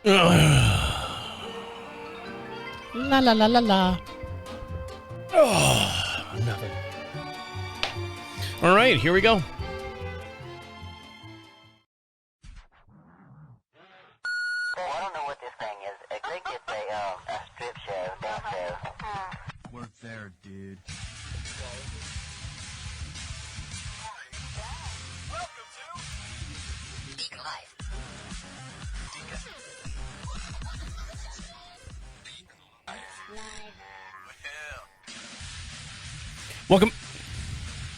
La la la la la. Oh, nothing. All right, here we go. I don't know what this thing is. I think it's a strip show, dance show. Work there, dude. Welcome to DeaconLive. Welcome.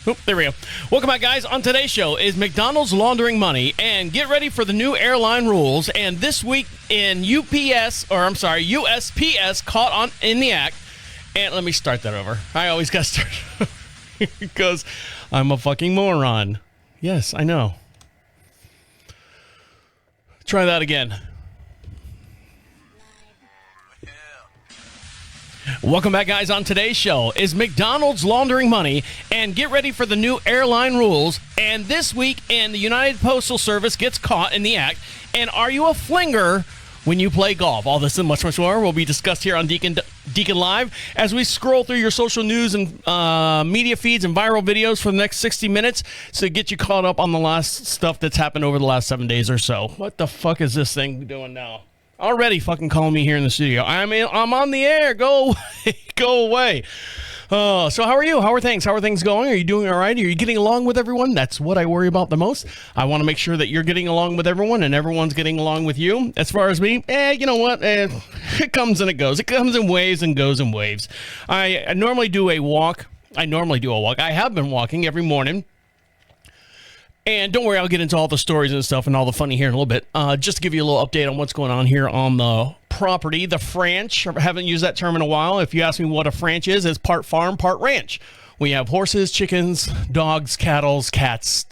Oh, there we go. Welcome back, guys. On today's show is McDonald's laundering money, and get ready for the new airline rules. And this week in USPS caught on in the act. And let me start that over. I always got to start because I'm a fucking moron. Yes, I know. Try that again. Welcome back, guys. On today's show is McDonald's laundering money, and get ready for the new airline rules. And this week in the United Postal Service gets caught in the act. And are you a flinger when you play golf? All this and much, much more will be discussed here on DeaconLive as we scroll through your social news and media feeds and viral videos for the next 60 minutes to get you caught up on the last stuff that's happened over the last 7 days or so. What the fuck is this thing doing now? Already fucking calling me here in the studio. I'm on the air. Go away. Go away. So how are you? How are things? How are things going? Are you doing all right? Are you getting along with everyone? That's what I worry about the most. I want to make sure that you're getting along with everyone and everyone's getting along with you. As far as me, you know what? It comes and it goes. It comes in waves and goes in waves. I normally do a walk. I have been walking every morning. And don't worry, I'll get into all the stories and stuff and all the funny here in a little bit. Just to give you a little update on what's going on here on the property, the franch. I haven't used that term in a while. If you ask me what a franch is, it's part farm, part ranch. We have horses, chickens, dogs, cattle, cats,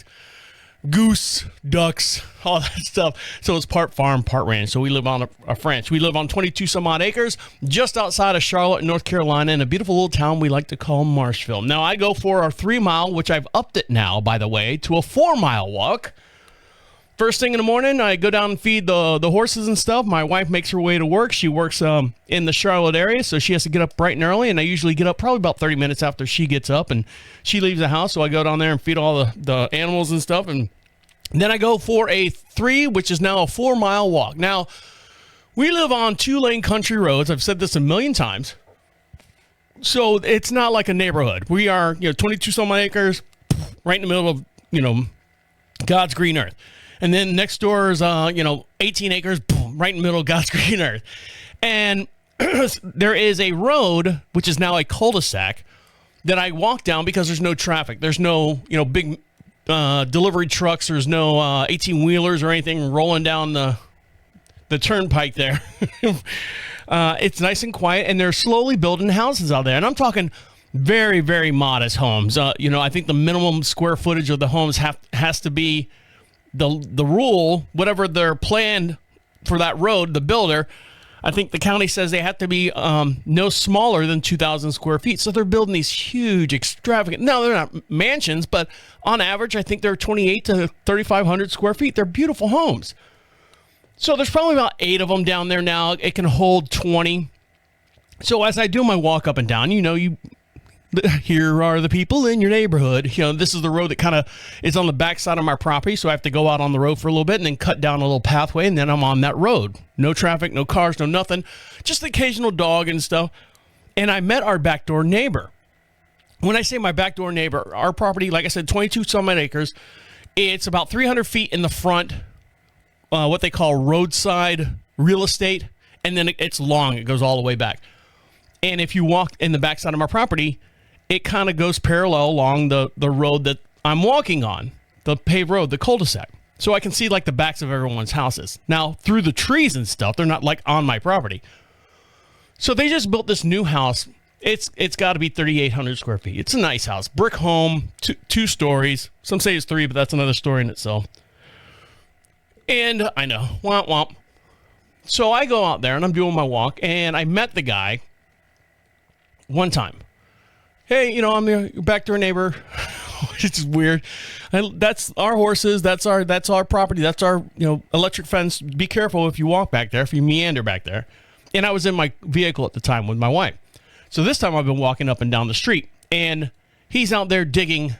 goose, ducks, all that stuff. So it's part farm, part ranch. So we live on a franch. We live on 22 some odd acres just outside of Charlotte, North Carolina, in a beautiful little town we like to call Marshville. Now I go for our 3 mile, which I've upped it now, by the way, to a 4 mile walk. First thing in the morning, I go down and feed the horses and stuff. My wife makes her way to work. She works in the Charlotte area, so she has to get up bright and early, and I usually get up probably about 30 minutes after she gets up, and she leaves the house, so I go down there and feed all the animals and stuff, and then I go for a 3, which is now a 4 mile walk. Now, we live on 2-lane country roads. I've said this a million times. So it's not like a neighborhood. We are, 22 some acres, right in the middle of, God's green earth. And then next door is, 18 acres, right in the middle of God's green earth. And there is a road, which is now a cul-de-sac, that I walk down because there's no traffic. There's no, big delivery trucks. There's no 18-wheelers or anything rolling down the turnpike there. It's nice and quiet, and they're slowly building houses out there. And I'm talking very, very modest homes. I think the minimum square footage of the homes has to be the rule, whatever they're planned for that road, the builder. I think the county says they have to be no smaller than 2,000 square feet. So they're building these huge, extravagant. No, they're not mansions, but on average, I think they're 28 to 3,500 square feet. They're beautiful homes. So there's probably about 8 of them down there now. It can hold 20. So as I do my walk up and down, here are the people in your neighborhood. This is the road that kind of is on the backside of my property, so I have to go out on the road for a little bit and then cut down a little pathway, and then I'm on that road. No traffic, no cars, no nothing. Just the occasional dog and stuff. And I met our backdoor neighbor. When I say my backdoor neighbor, our property, like I said, 22 some odd acres. It's about 300 feet in the front, what they call roadside real estate, and then it's long. It goes all the way back. And if you walk in the backside of my property, it kind of goes parallel along the road that I'm walking on, the paved road, the cul-de-sac. So I can see like the backs of everyone's houses. Now, through the trees and stuff, they're not like on my property. So they just built this new house. It's got to be 3,800 square feet. It's a nice house. Brick home, two stories. Some say it's 3, but that's another story in itself. And I know, womp womp. So I go out there and I'm doing my walk, and I met the guy one time. Hey, I'm your backdoor neighbor. It's weird. That's our horses. That's our property. That's our electric fence. Be careful if you walk back there, if you meander back there. And I was in my vehicle at the time with my wife. So this time I've been walking up and down the street, and he's out there digging.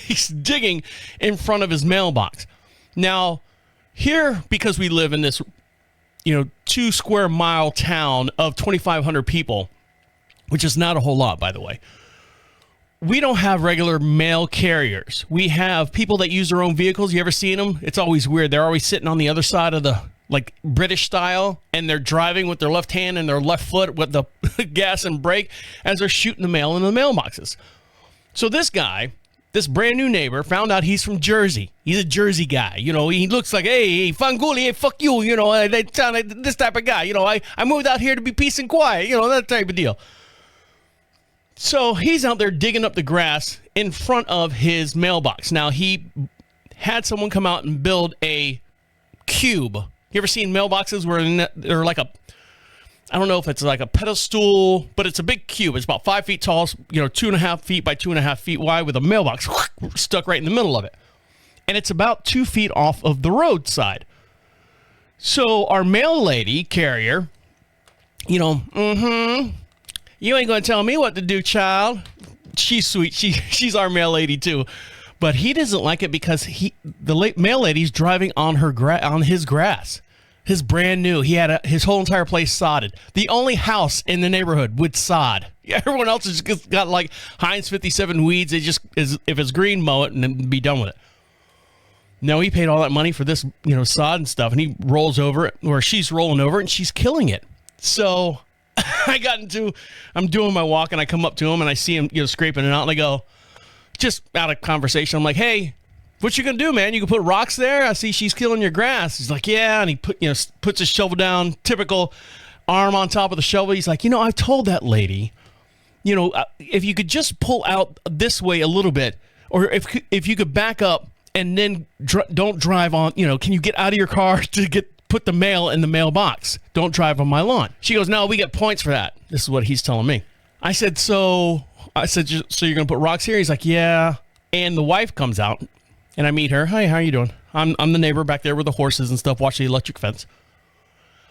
He's digging in front of his mailbox. Now, here, because we live in this 2 square mile town of 2,500 people, which is not a whole lot, by the way. We don't have regular mail carriers. We have people that use their own vehicles. You ever seen them? It's always weird. They're always sitting on the other side of the, like, British style, and they're driving with their left hand and their left foot with the gas and brake as they're shooting the mail in the mailboxes. So this guy, this brand new neighbor, found out he's from Jersey. He's a Jersey guy. He looks like, hey, Fanguli, hey, fuck you. They sound like this type of guy. I moved out here to be peace and quiet. That type of deal. So he's out there digging up the grass in front of his mailbox. Now, he had someone come out and build a cube. You ever seen mailboxes where they're like I don't know if it's like a pedestal, but it's a big cube. It's about 5 feet tall, 2.5 feet by 2.5 feet wide with a mailbox stuck right in the middle of it. And it's about 2 feet off of the roadside. So our mail lady carrier, you ain't going to tell me what to do, child. She's sweet. She's our mail lady, too. But he doesn't like it because the mail lady's driving on his grass. His brand new. He had his whole entire place sodded. The only house in the neighborhood with sod. Everyone else has just got like Heinz 57 weeds. They just, if it's green, mow it and then be done with it. No, he paid all that money for this, sod and stuff. And he rolls over it, or she's rolling over it, and she's killing it. So I'm doing my walk, and I come up to him, and I see him, scraping it out, and I go, just out of conversation, I'm like, hey, what you gonna do, man? You can put rocks there? I see she's killing your grass. He's like, yeah, and he puts his shovel down, typical arm on top of the shovel. He's like, I've told that lady, if you could just pull out this way a little bit, or if you could back up and then don't drive on, can you get out of your car to put the mail in the mailbox? Don't drive on my lawn. She goes, no, we get points for that. This is what he's telling me. I said, so you're going to put rocks here? He's like, yeah. And the wife comes out, and I meet her. Hi, how are you doing? I'm the neighbor back there with the horses and stuff, watch the electric fence.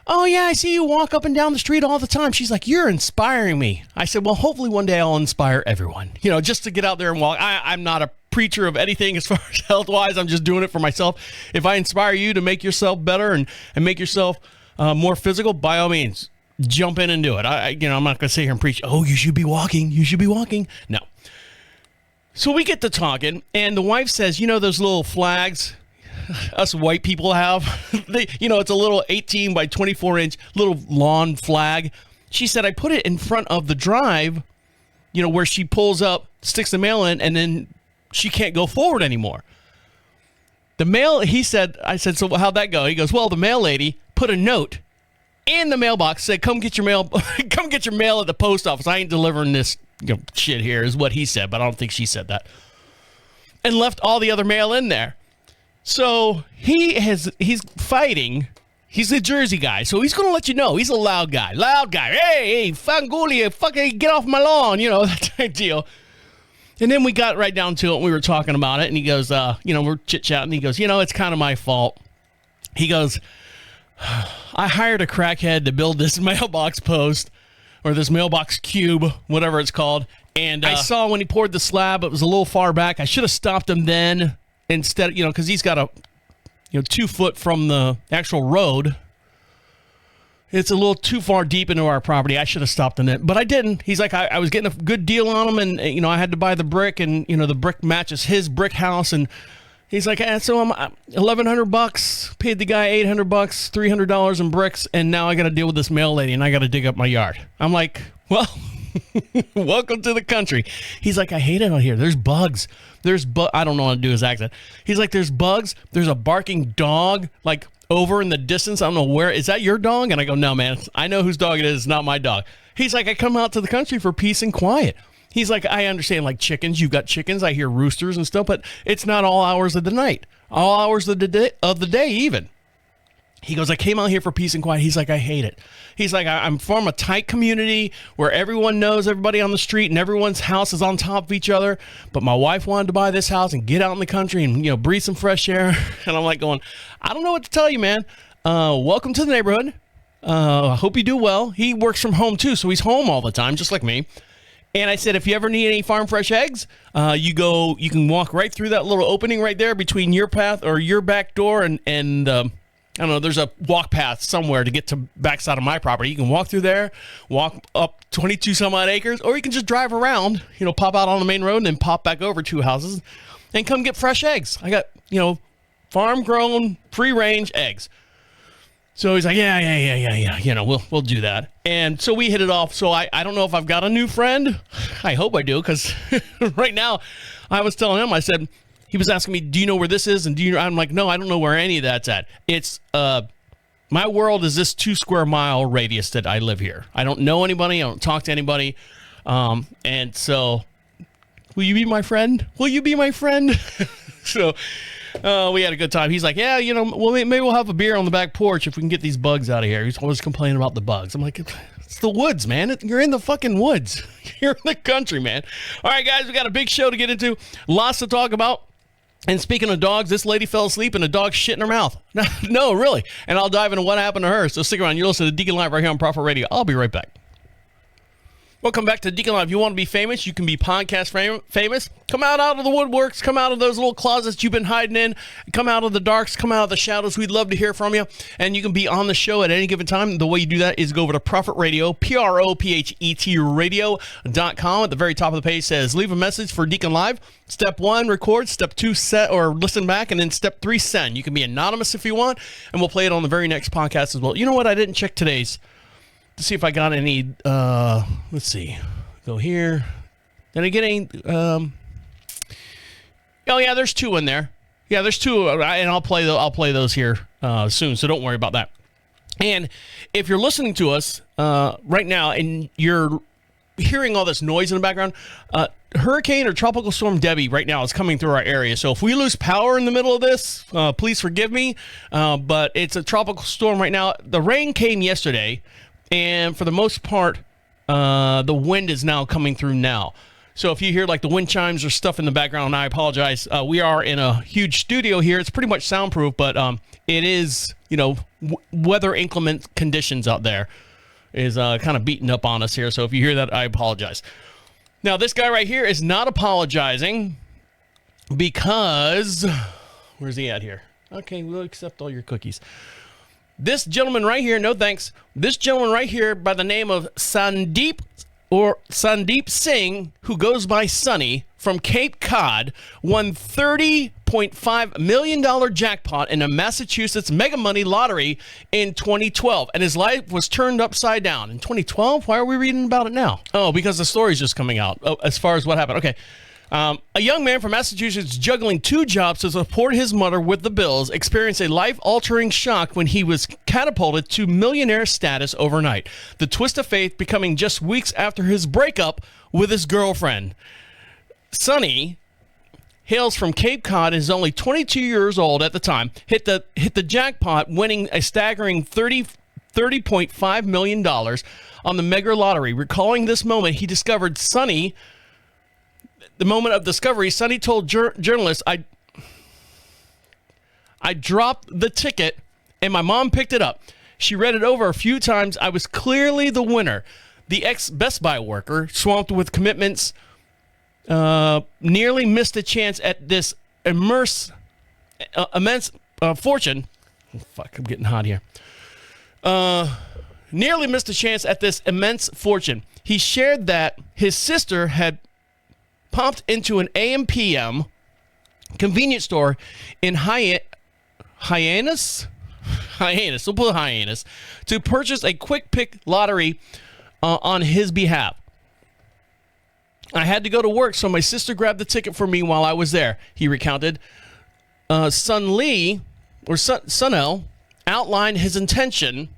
Oh, yeah, I see you walk up and down the street all the time. She's like, you're inspiring me. I said, well, hopefully one day I'll inspire everyone, just to get out there and walk. I'm not a preacher of anything as far as health-wise. I'm just doing it for myself. If I inspire you to make yourself better and make yourself more physical, by all means, jump in and do it. I'm not going to sit here and preach, oh, you should be walking. You should be walking. No. So we get to talking, and the wife says, those little flags us white people have? It's a little 18 by 24 inch little lawn flag. She said, I put it in front of the drive, where she pulls up, sticks the mail in, and then she can't go forward anymore. I said, so how'd that go? He goes, well, the mail lady put a note in the mailbox, said, come get your mail at the post office. I ain't delivering this shit here, is what he said, but I don't think she said that. And left all the other mail in there. So he's fighting. He's a Jersey guy, so he's going to let you know. He's a loud guy. Hey, Fanguli, fucking get off my lawn, that type of deal. And then we got right down to it, and we were talking about it, and he goes, we're chit-chatting. He goes, it's kind of my fault. He goes, I hired a crackhead to build this mailbox post, or this mailbox cube, whatever it's called. And I saw when he poured the slab, it was a little far back. I should have stopped him then instead, because he's got 2 foot from the actual road. It's a little too far deep into our property. I should have stopped him then, but I didn't. He's like, I was getting a good deal on him, and, I had to buy the brick, and, the brick matches his brick house, and he's like, so I'm $1,100, paid the guy $800, $300 in bricks, and now I got to deal with this mail lady, and I got to dig up my yard. I'm like, well, welcome to the country. He's like, I hate it out here. There's bugs. I don't know how to do his accent. He's like, there's bugs. There's a barking dog, like over in the distance. I don't know where. Is that your dog? And I go, no, man. I know whose dog it is. It's not my dog. He's like, I come out to the country for peace and quiet. He's like, I understand, like chickens. You've got chickens. I hear roosters and stuff, but it's not all hours of the night. All hours of the day even. He goes, I came out here for peace and quiet. He's like, I hate it. He's like, I'm from a tight community where everyone knows everybody on the street and everyone's house is on top of each other. But my wife wanted to buy this house and get out in the country and, breathe some fresh air. And I'm like going, I don't know what to tell you, man. Welcome to the neighborhood. I hope you do well. He works from home too, so he's home all the time, just like me. And I said, if you ever need any farm fresh eggs, you can walk right through that little opening right there between your path or your back door and I don't know, there's a walk path somewhere to get to backside of my property. You can walk through there, walk up 22 some odd acres, or you can just drive around, pop out on the main road and then pop back over 2 houses and come get fresh eggs. I got, farm grown, free range eggs. So he's like, yeah, we'll do that. And so we hit it off. So I don't know if I've got a new friend. I hope I do, because right now I was telling him, I said, he was asking me, do you know where this is? And I'm like, no, I don't know where any of that's at. It's, my world is this 2 square mile radius that I live here. I don't know anybody. I don't talk to anybody. And so, will you be my friend? Will you be my friend? So, we had a good time. He's like, yeah, well, maybe we'll have a beer on the back porch if we can get these bugs out of here. He's always complaining about the bugs. I'm like, it's the woods, man. You're in the fucking woods. You're in the country, man. All right, guys, we got a big show to get into. Lots to talk about. And speaking of dogs, this lady fell asleep and a dog shit in her mouth. No, really. And I'll dive into what happened to her. So stick around. You're listening to Deacon Live right here on Prophet Radio. I'll be right back. Welcome back to Deacon Live. If you want to be famous, you can be podcast famous. Come out of the woodworks. Come out of those little closets you've been hiding in. Come out of the darks. Come out of the shadows. We'd love to hear from you. And you can be on the show at any given time. The way you do that is go over to Prophet Radio, PROPHET radio.com. At the very top of the page says, leave a message for Deacon Live. Step 1, record. Step 2, set or listen back. And then step 3, send. You can be anonymous if you want. And we'll play it on the very next podcast as well. You know what? I didn't check today's to see if I got any, let's see, go here. Did I get any, oh yeah, there's 2 in there. Yeah, there's 2, and I'll play those here soon, so don't worry about that. And if you're listening to us right now and you're hearing all this noise in the background, Hurricane or Tropical Storm Debby right now is coming through our area. So if we lose power in the middle of this, please forgive me, but it's a tropical storm right now. The rain came yesterday. And for the most part, the wind is now coming through now. So if you hear like the wind chimes or stuff in the background, I apologize. We are in a huge studio here. It's pretty much soundproof, but it is, weather inclement conditions out there is kind of beating up on us here. So if you hear that, I apologize. Now, this guy right here is not apologizing because, where's he at here? Okay, we'll accept all your cookies. This gentleman right here, no thanks. This gentleman right here by the name of Sandeep Singh, who goes by Sonny from Cape Cod, won $30.5 million jackpot in a Massachusetts Mega Money lottery in 2012. And his life was turned upside down. In 2012? Why are we reading about it now? Oh, because the story's just coming out as far as what happened. Okay. A young man from Massachusetts juggling 2 jobs to support his mother with the bills experienced a life-altering shock when he was catapulted to millionaire status overnight. The twist of fate becoming just weeks after his breakup with his girlfriend. Sonny hails from Cape Cod and is only 22 years old at the time. Hit the jackpot, winning a staggering $30.5 million on the mega lottery. Recalling this moment, he discovered the moment of discovery, Sonny told journalists, I dropped the ticket and my mom picked it up. She read it over a few times. I was clearly the winner. The ex-Best Buy worker, swamped with commitments, nearly missed a chance at this immense fortune. Oh, fuck, I'm getting hot here. Nearly missed a chance at this immense fortune. He shared that his sister had popped into an AM/PM convenience store in Hyannis, we'll put Hyannis, to purchase a quick pick lottery on his behalf. I had to go to work, so my sister grabbed the ticket for me while I was there, he recounted. Sunel outlined his intention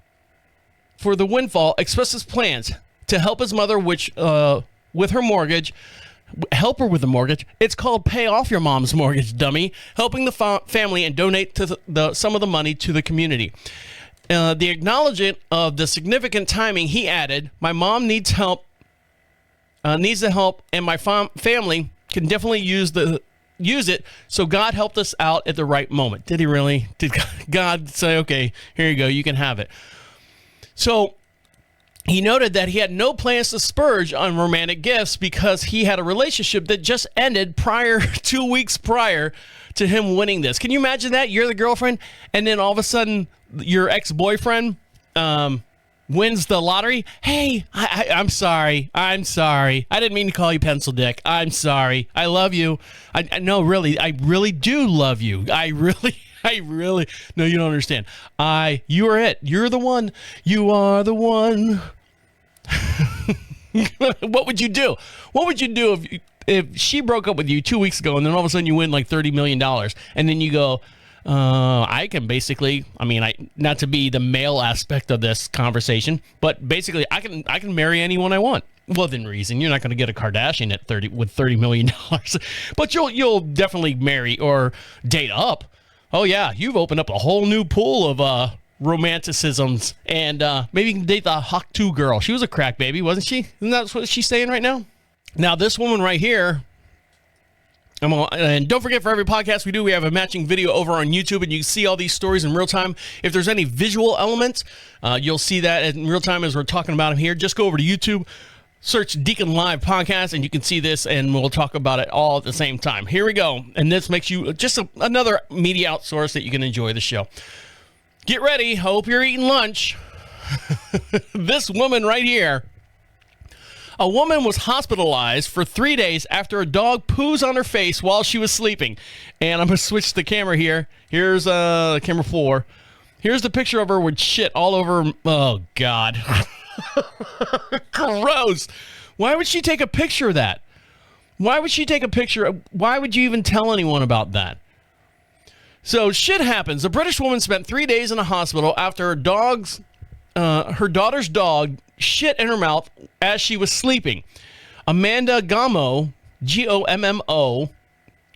for the windfall, expressed his plans to help his mother, with her mortgage, help her with the mortgage. It's called pay off your mom's mortgage, dummy. Helping the family and donate to some of the money to the community. The acknowledgement of the significant timing, he added, my mom needs help, needs the help, and my family can definitely use it, so God helped us out at the right moment. Did he really? Did God say, okay, here you go, you can have it? So he noted that he had no plans to splurge on romantic gifts because he had a relationship that just ended 2 weeks prior to him winning this. Can you imagine that? You're the girlfriend, and then all of a sudden your ex-boyfriend wins the lottery. Hey, I'm sorry. I didn't mean to call you Pencil Dick. I'm sorry. I love you. No, really, I really do love you. I really, no, you don't understand. You are it. You're the one. You are the one. What would you do? What would you do if she broke up with you 2 weeks ago and then all of a sudden you win like $30 million and then you go, I can basically, not to be the male aspect of this conversation, but basically I can marry anyone I want. Within reason. You're not going to get a Kardashian at $30 million, but you'll definitely marry or date up. Oh yeah, you've opened up a whole new pool of romanticisms, and maybe you can date the Hawk 2 girl. She was a crack baby, wasn't she? Isn't that what she's saying right now? Now this woman right here. And don't forget, for every podcast we do, we have a matching video over on YouTube, and you can see all these stories in real time. If there's any visual elements, you'll see that in real time as we're talking about them here. Just go over to YouTube, search DeaconLive podcast, and you can see this, and we'll talk about it all at the same time. Here we go. And this makes you just another media outsource that you can enjoy the show. Get ready. Hope you're eating lunch. This woman right here. A woman was hospitalized for 3 days after a dog poos on her face while she was sleeping. And I'm going to switch the camera here. Here's camera 4. Here's the picture of her with shit all over. Oh, God. Gross. Why would she take a picture of that? Why would she take a picture? Why would you even tell anyone about that? So shit happens. A British woman spent 3 days in a hospital after her daughter's dog shit in her mouth as she was sleeping. Amanda Gommo, Gommo,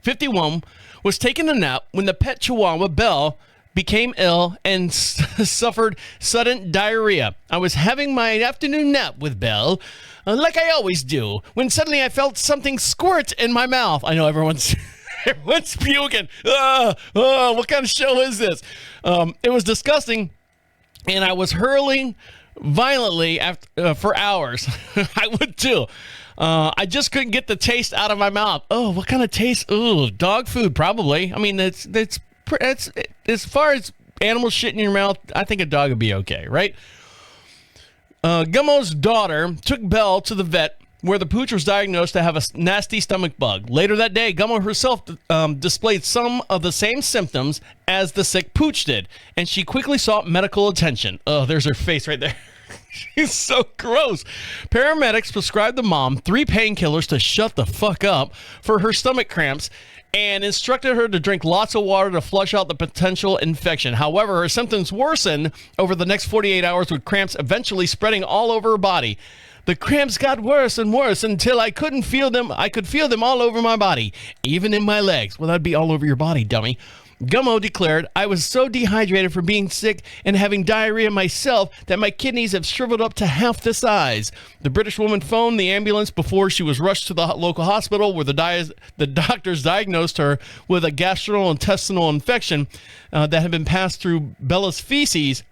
51, was taking a nap when the pet chihuahua Belle became ill and suffered sudden diarrhea. I was having my afternoon nap with Belle, like I always do, when suddenly I felt something squirt in my mouth. I know everyone's puking. What kind of show is this? It was disgusting, and I was hurling violently for hours. I would too. I just couldn't get the taste out of my mouth. Oh, what kind of taste? Ooh, dog food, probably. I mean, it's as far as animal shit in your mouth, I think a dog would be okay, right? Gummo's daughter took Belle to the vet, where the pooch was diagnosed to have a nasty stomach bug. Later that day, Gummo herself displayed some of the same symptoms as the sick pooch did, and she quickly sought medical attention. Oh, there's her face right there. She's so gross. Paramedics prescribed the mom 3 painkillers to shut the fuck up for her stomach cramps and instructed her to drink lots of water to flush out the potential infection. However, her symptoms worsened over the next 48 hours, with cramps eventually spreading all over her body. The cramps got worse and worse until I couldn't feel them. I could feel them all over my body, even in my legs. Well, that'd be all over your body, dummy. Gummo declared, I was so dehydrated from being sick and having diarrhea myself that my kidneys have shriveled up to half the size. The British woman phoned the ambulance before she was rushed to the local hospital, where the doctors diagnosed her with a gastrointestinal infection that had been passed through Bella's feces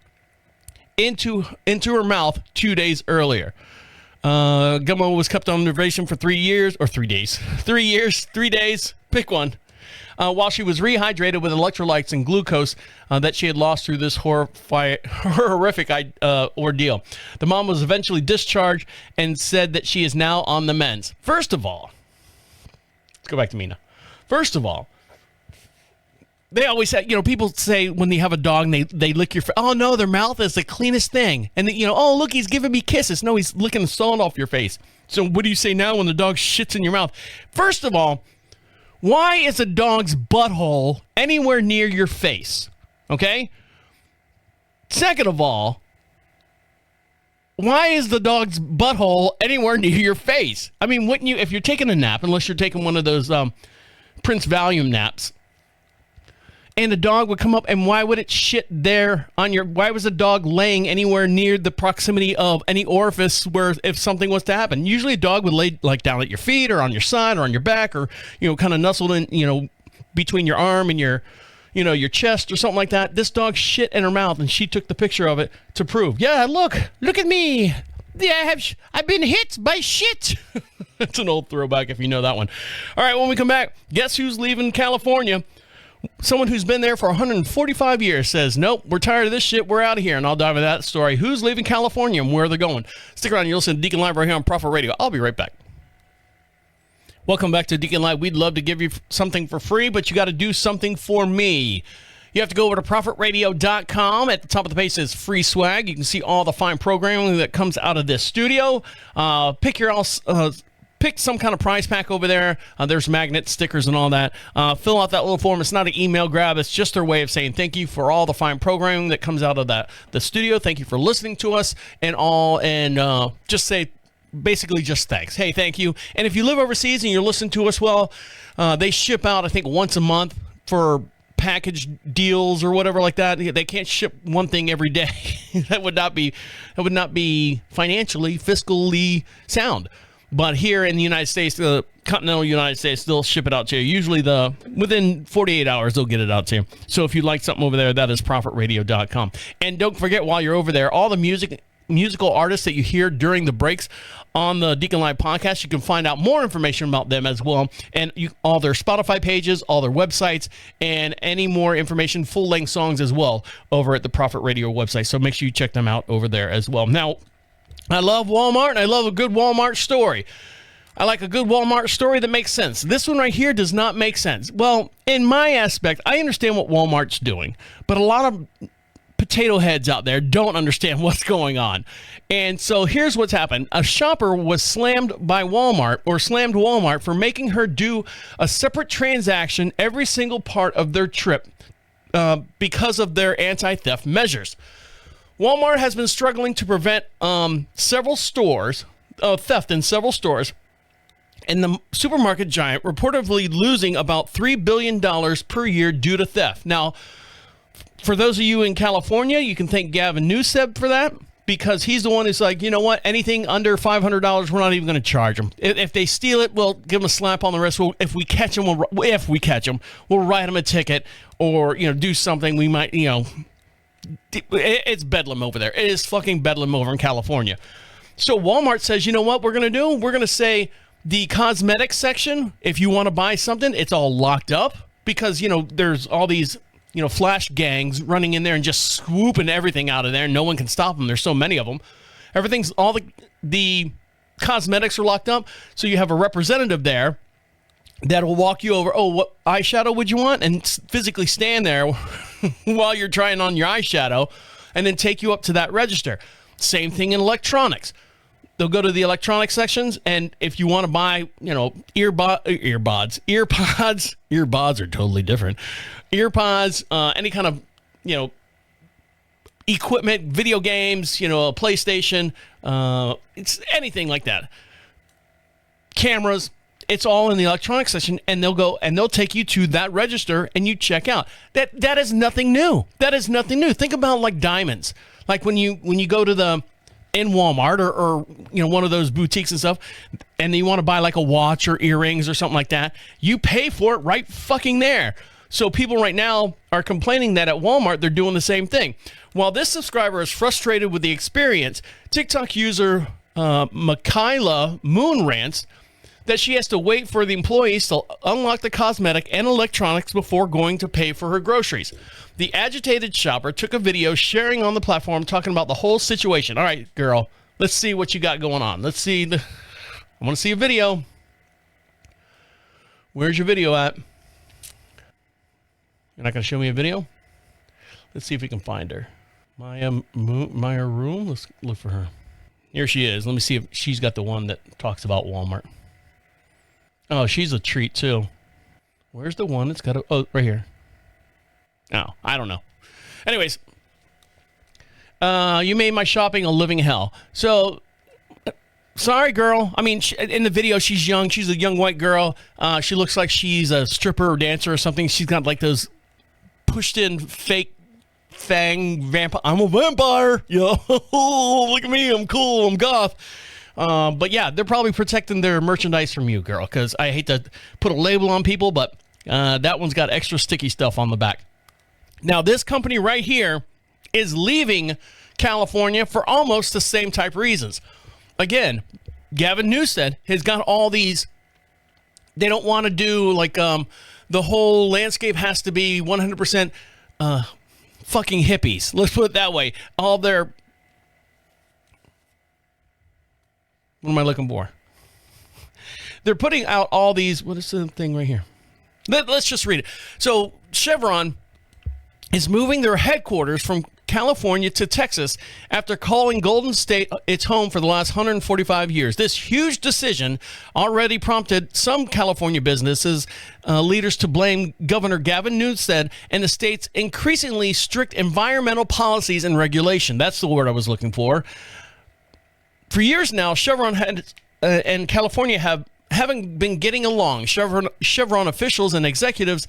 into her mouth 2 days earlier. Gummo was kept on observation for 3 years, or 3 days. 3 years, 3 days, pick one. While she was rehydrated with electrolytes and glucose that she had lost through this horrific ordeal. The mom was eventually discharged and said that she is now on the mends. First of all, let's go back to Mina. First of all, they always say, people say when they have a dog and they lick your face, oh no, their mouth is the cleanest thing. And oh look, he's giving me kisses. No, he's licking the salt off your face. So what do you say now when the dog shits in your mouth? First of all, why is a dog's butthole anywhere near your face? Okay? Second of all, why is the dog's butthole anywhere near your face? I mean, wouldn't you, if you're taking a nap, unless you're taking one of those Prince Valium naps, and a dog would come up, and why would it shit there on your, why was the dog laying anywhere near the proximity of any orifice where if something was to happen? Usually a dog would lay like down at your feet or on your side or on your back or, you know, kind of nestled in, you know, between your arm and your, you know, your chest or something like that. This dog shit in her mouth, and she took the picture of it to prove, yeah, look at me. Yeah, I've been hit by shit. It's an old throwback if you know that one. All right, when we come back, guess who's leaving California? Someone who's been there for 145 years says, nope, we're tired of this shit. We're out of here. And I'll dive into that story. Who's leaving California and where they're going? Stick around. You'll listen to Deacon Live right here on Prophet Radio. I'll be right back. Welcome back to Deacon Live. We'd love to give you something for free, but you got to do something for me. You have to go over to ProphetRadio.com. At the top of the page says free swag. You can see all the fine programming that comes out of this studio. Pick some kind of prize pack over there. There's magnets, stickers, and all that. Fill out that little form. It's not an email grab. It's just their way of saying thank you for all the fine programming that comes out of the studio. Thank you for listening to us and all. And just say, basically just thanks. Hey, thank you. And if you live overseas and you're listening to us, well, they ship out, I think, once a month for package deals or whatever like that. They can't ship one thing every day. That would not be financially, fiscally sound. But here in the United States, the continental United States, they'll ship it out to you. Usually within 48 hours, they'll get it out to you. So if you'd like something over there, that is ProphetRadio.com. And don't forget, while you're over there, all the musical artists that you hear during the breaks on the Deacon Live podcast, you can find out more information about them as well. And all their Spotify pages, all their websites, and any more information, full-length songs as well, over at the Prophet Radio website. So make sure you check them out over there as well. Now, I love Walmart, and I love a good Walmart story. I like a good Walmart story that makes sense. This one right here does not make sense. Well, in my aspect, I understand what Walmart's doing, but a lot of potato heads out there don't understand what's going on. And so here's what's happened. A shopper was slammed Walmart for making her do a separate transaction every single part of their trip because of their anti-theft measures. Walmart has been struggling to prevent theft in several stores, and the supermarket giant reportedly losing about $3 billion per year due to theft. Now, for those of you in California, you can thank Gavin Newsom for that, because he's the one who's like, you know what, anything under $500, we're not even going to charge them. If they steal it, we'll give them a slap on the wrist. If we catch them, we'll write them a ticket, or do something. We might, it's bedlam over there. It is fucking bedlam over in California. So Walmart says, you know what we're going to do? We're going to say the cosmetics section, if you want to buy something, it's all locked up, because, there's all these, flash gangs running in there and just swooping everything out of there. No one can stop them. There's so many of them. All the cosmetics are locked up. So you have a representative there that will walk you over. Oh, what eyeshadow would you want? And physically stand there while you're trying on your eyeshadow, and then take you up to that register. Same thing in electronics. They'll go to the electronic sections, and if you want to buy, earpods are totally different. Earpods, any kind of, equipment, video games, a PlayStation, it's anything like that. Cameras, it's all in the electronic section, and they'll take you to that register, and you check out. That is nothing new. That is nothing new. Think about like diamonds. Like when you go to in Walmart or one of those boutiques and stuff, and you want to buy like a watch or earrings or something like that, you pay for it right fucking there. So people right now are complaining that at Walmart they're doing the same thing. While this subscriber is frustrated with the experience, TikTok user Michaela Moon rants that she has to wait for the employees to unlock the cosmetic and electronics before going to pay for her groceries. The agitated shopper took a video sharing on the platform talking about the whole situation. All right, girl, let's see what you got going on. I want to see a video. Where's your video at? You're not going to show me a video? Let's see if we can find her. Maya Room? Let's look for her. Here she is. Let me see if she's got the one that talks about Walmart. Oh, she's a treat, too. Where's the one that's got a... Oh, right here. Oh, I don't know. Anyways, You made my shopping a living hell. So, sorry, girl. I mean, in the video, she's young. She's a young white girl. She looks like she's a stripper or dancer or something. She's got like those pushed-in fake fang vampire. I'm a vampire. Look at me. I'm cool. I'm goth. But yeah, they're probably protecting their merchandise from you, girl, because I hate to put a label on people, but that one's got extra sticky stuff on the back. Now, this company right here is leaving California for almost the same type of reasons. Again, Gavin Newsom has got all these. They don't want to do like the whole landscape has to be 100% fucking hippies. Let's put it that way. All their. What am I looking for? They're putting out all these. What is the thing right here? Let's just read it. So Chevron is moving their headquarters from California to Texas after calling Golden State its home for the last 145 years. This huge decision already prompted some California businesses leaders to blame Governor Gavin Newsom and the state's increasingly strict environmental policies and regulation. That's the word I was looking for. For years now, Chevron and California haven't been getting along. Chevron officials and executives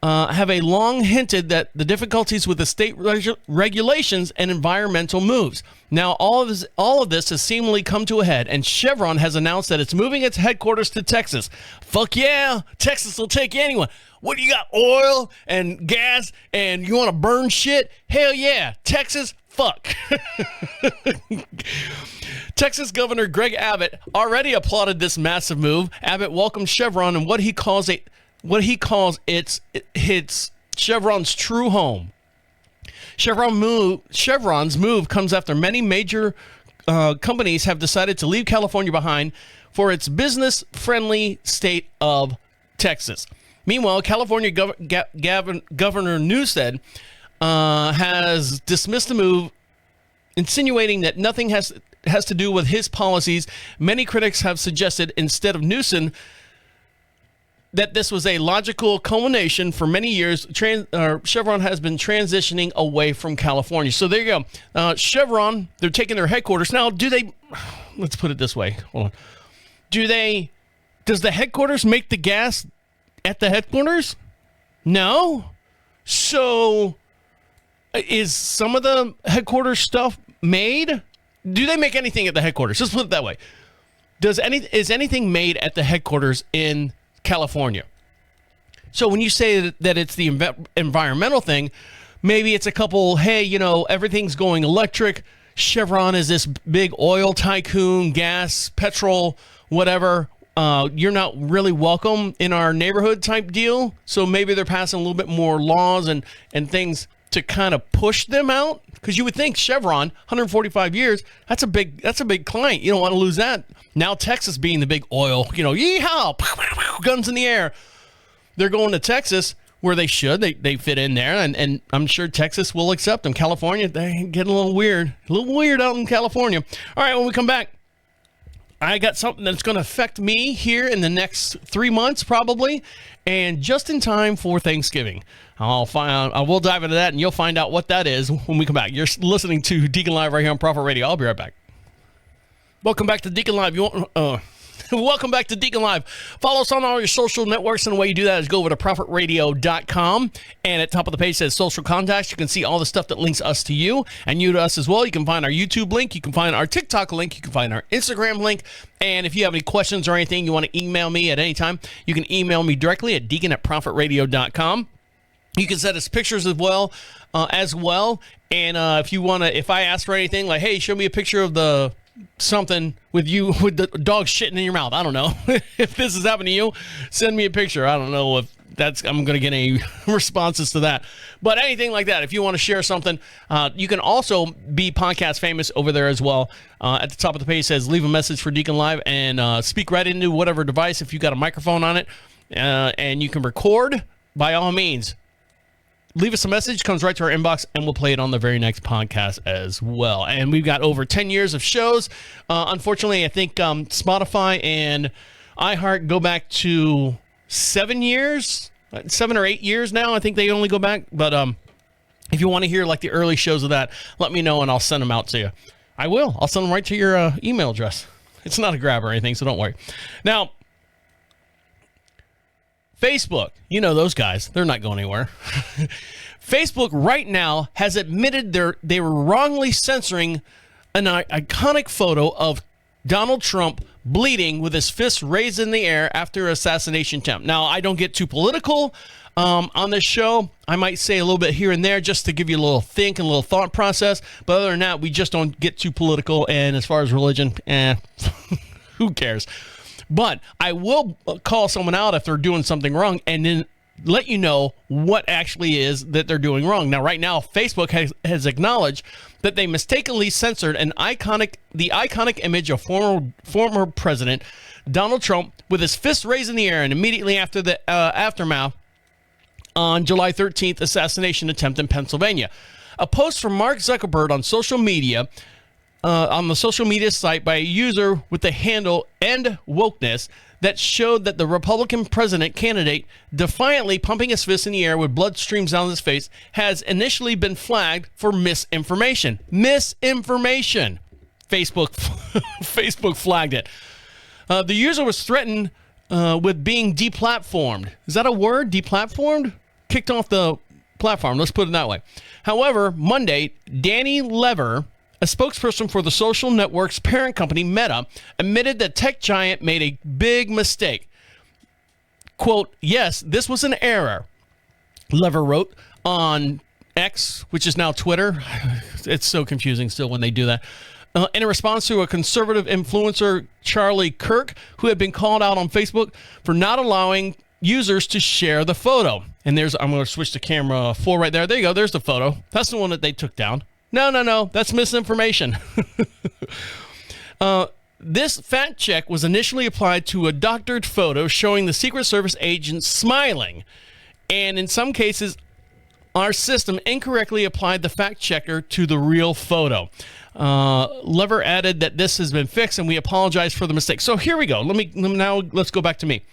have long hinted that the difficulties with the state regulations and environmental moves. Now, all of this has seemingly come to a head, and Chevron has announced that it's moving its headquarters to Texas. Fuck yeah, Texas will take anyone. What do you got, oil and gas, and you want to burn shit? Hell yeah, Texas, fuck. Texas Governor Greg Abbott already applauded this massive move. Abbott welcomed Chevron in what he calls its Chevron's true home. Chevron's move comes after many major companies have decided to leave California behind for its business-friendly state of Texas. Meanwhile, California Governor Newsom has dismissed the move, insinuating that nothing has to do with his policies. Many critics have suggested instead of Newsom that this was a logical culmination. For many years, Chevron has been transitioning away from California. So there you go. Chevron, they're taking their headquarters. Now, let's put it this way. Hold on. Does the headquarters make the gas at the headquarters? No. So is some of the headquarters stuff made? Do they make anything at the headquarters? Let's put it that way. Is anything made at the headquarters in California? So when you say that it's the environmental thing, maybe it's a couple, hey, everything's going electric. Chevron is this big oil tycoon, gas, petrol, whatever. You're not really welcome in our neighborhood type deal. So maybe they're passing a little bit more laws and things to kind of push them out. Because you would think Chevron, 145 years, that's a big client. You don't want to lose that. Now Texas being the big oil, yeehaw, guns in the air. They're going to Texas where they should. They fit in there, and I'm sure Texas will accept them. California, they getting a little weird out in California. All right, when we come back, I got something that's going to affect me here in the next 3 months probably, and just in time for Thanksgiving. I will dive into that, and you'll find out what that is when we come back. You're listening to Deacon Live right here on Prophet Radio. I'll be right back. Welcome back to Deacon Live. Welcome back to Deacon Live. Follow us on all your social networks, and the way you do that is go over to prophetradio.com, and at the top of the page says social contacts. You can see all the stuff that links us to you and you to us as well. You can find our YouTube link. You can find our TikTok link. You can find our Instagram link. And if you have any questions or anything you want to email me at any time, you can email me directly at deacon@prophetradio.com. You can send us pictures as well. And if I ask for anything like, hey, show me a picture of something with the dog shitting in your mouth. I don't know. If this is happening to you, send me a picture. I don't know if I'm going to get any responses to that. But anything like that, if you want to share something, you can also be podcast famous over there as well. At the top of the page says, leave a message for Deacon Live and speak right into whatever device if you got a microphone on it. And you can record, by all means. Leave us a message, comes right to our inbox, and we'll play it on the very next podcast as well. And we've got over 10 years of shows. Unfortunately, I think Spotify and iHeart go back to 7 or 8 years now. I think they only go back. But If you want to hear like the early shows of that, let me know and I'll send them out to you. I will. I'll send them right to your email address. It's not a grab or anything, so don't worry. Now, Facebook, you know those guys. They're not going anywhere. Facebook right now has admitted they were wrongly censoring an iconic photo of Donald Trump bleeding with his fists raised in the air after an assassination attempt. Now, I don't get too political on this show. I might say a little bit here and there just to give you a little think and a little thought process. But other than that, we just don't get too political. And as far as religion, who cares? But I will call someone out if they're doing something wrong and then let you know what actually is that they're doing wrong. Now, right now, Facebook has acknowledged that they mistakenly censored the iconic image of former President Donald Trump with his fist raised in the air and immediately after the aftermath on July 13th assassination attempt in Pennsylvania. A post from Mark Zuckerberg on social media on the social media site by a user with the handle End Wokeness that showed that the Republican president candidate defiantly pumping his fist in the air with blood streams down his face has initially been flagged for misinformation. Misinformation. Facebook flagged it. The user was threatened with being deplatformed. Is that a word? Deplatformed? Kicked off the platform. Let's put it that way. However, Monday, Danny Lever, a spokesperson for the social network's parent company, Meta, admitted that tech giant made a big mistake. Quote, yes, this was an error, Lever wrote on X, which is now Twitter. It's so confusing still when they do that. In a response to a conservative influencer, Charlie Kirk, who had been called out on Facebook for not allowing users to share the photo. And I'm going to switch to camera 4 right there. There you go. There's the photo. That's the one that they took down. No. That's misinformation. This fact check was initially applied to a doctored photo showing the Secret Service agent smiling. And in some cases, our system incorrectly applied the fact checker to the real photo. Lever added that this has been fixed and we apologize for the mistake. So here we go. Let's go back to me.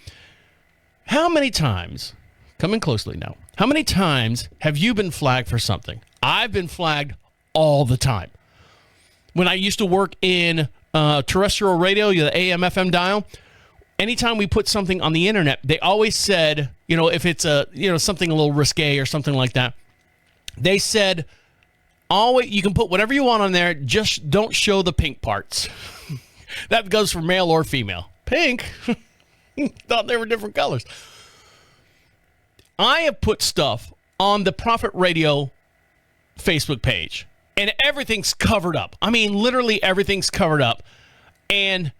How many times, coming closely now, how many times have you been flagged for something? I've been flagged all the time. When I used to work in terrestrial radio, the AM, FM dial, anytime we put something on the internet, they always said, if it's something a little risque or something like that, they said, always, you can put whatever you want on there, just don't show the pink parts. That goes for male or female. Pink? Thought they were different colors. I have put stuff on the Prophet Radio Facebook page, and everything's covered up. I mean, literally everything's covered up. And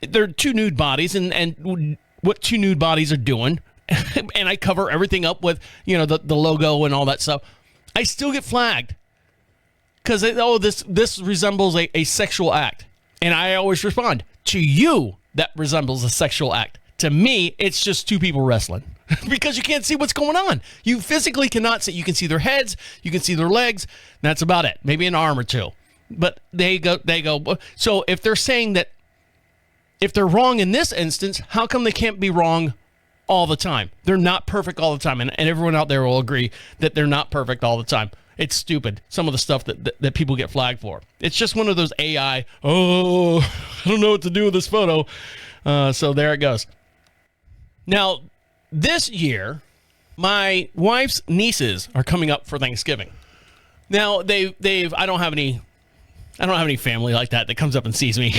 there are two nude bodies, and what two nude bodies are doing. And I cover everything up with, the logo and all that stuff. I still get flagged. Because, this resembles a sexual act. And I always respond, to you, that resembles a sexual act. To me, it's just two people wrestling. Because you can't see what's going on. You physically cannot see. You can see their heads. You can see their legs. That's about it. Maybe an arm or two. But they go. So if they're saying that, if they're wrong in this instance, how come they can't be wrong all the time? They're not perfect all the time. And everyone out there will agree that they're not perfect all the time. It's stupid, some of the stuff that people get flagged for. It's just one of those AI, I don't know what to do with this photo. So there it goes. Now, this year, my wife's nieces are coming up for Thanksgiving. Now, I don't have any family like that comes up and sees me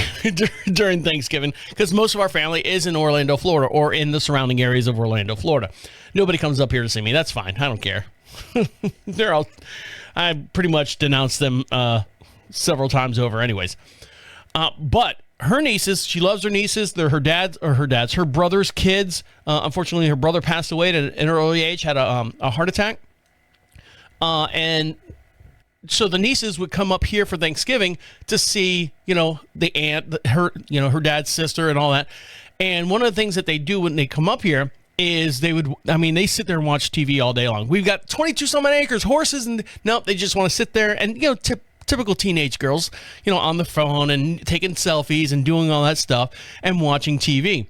during Thanksgiving, because most of our family is in Orlando, Florida, or in the surrounding areas of Orlando, Florida. Nobody comes up here to see me. That's fine. I don't care. I pretty much denounced them several times over anyways. But her nieces, she loves her nieces. They're her brother's kids. Unfortunately, her brother passed away at an early age, had a heart attack. And so the nieces would come up here for Thanksgiving to see, the aunt, her dad's sister and all that. And one of the things that they do when they come up here is they sit there and watch TV all day long. We've got 22 some acres, horses, and nope, they just want to sit there and, typical teenage girls, on the phone and taking selfies and doing all that stuff and watching TV.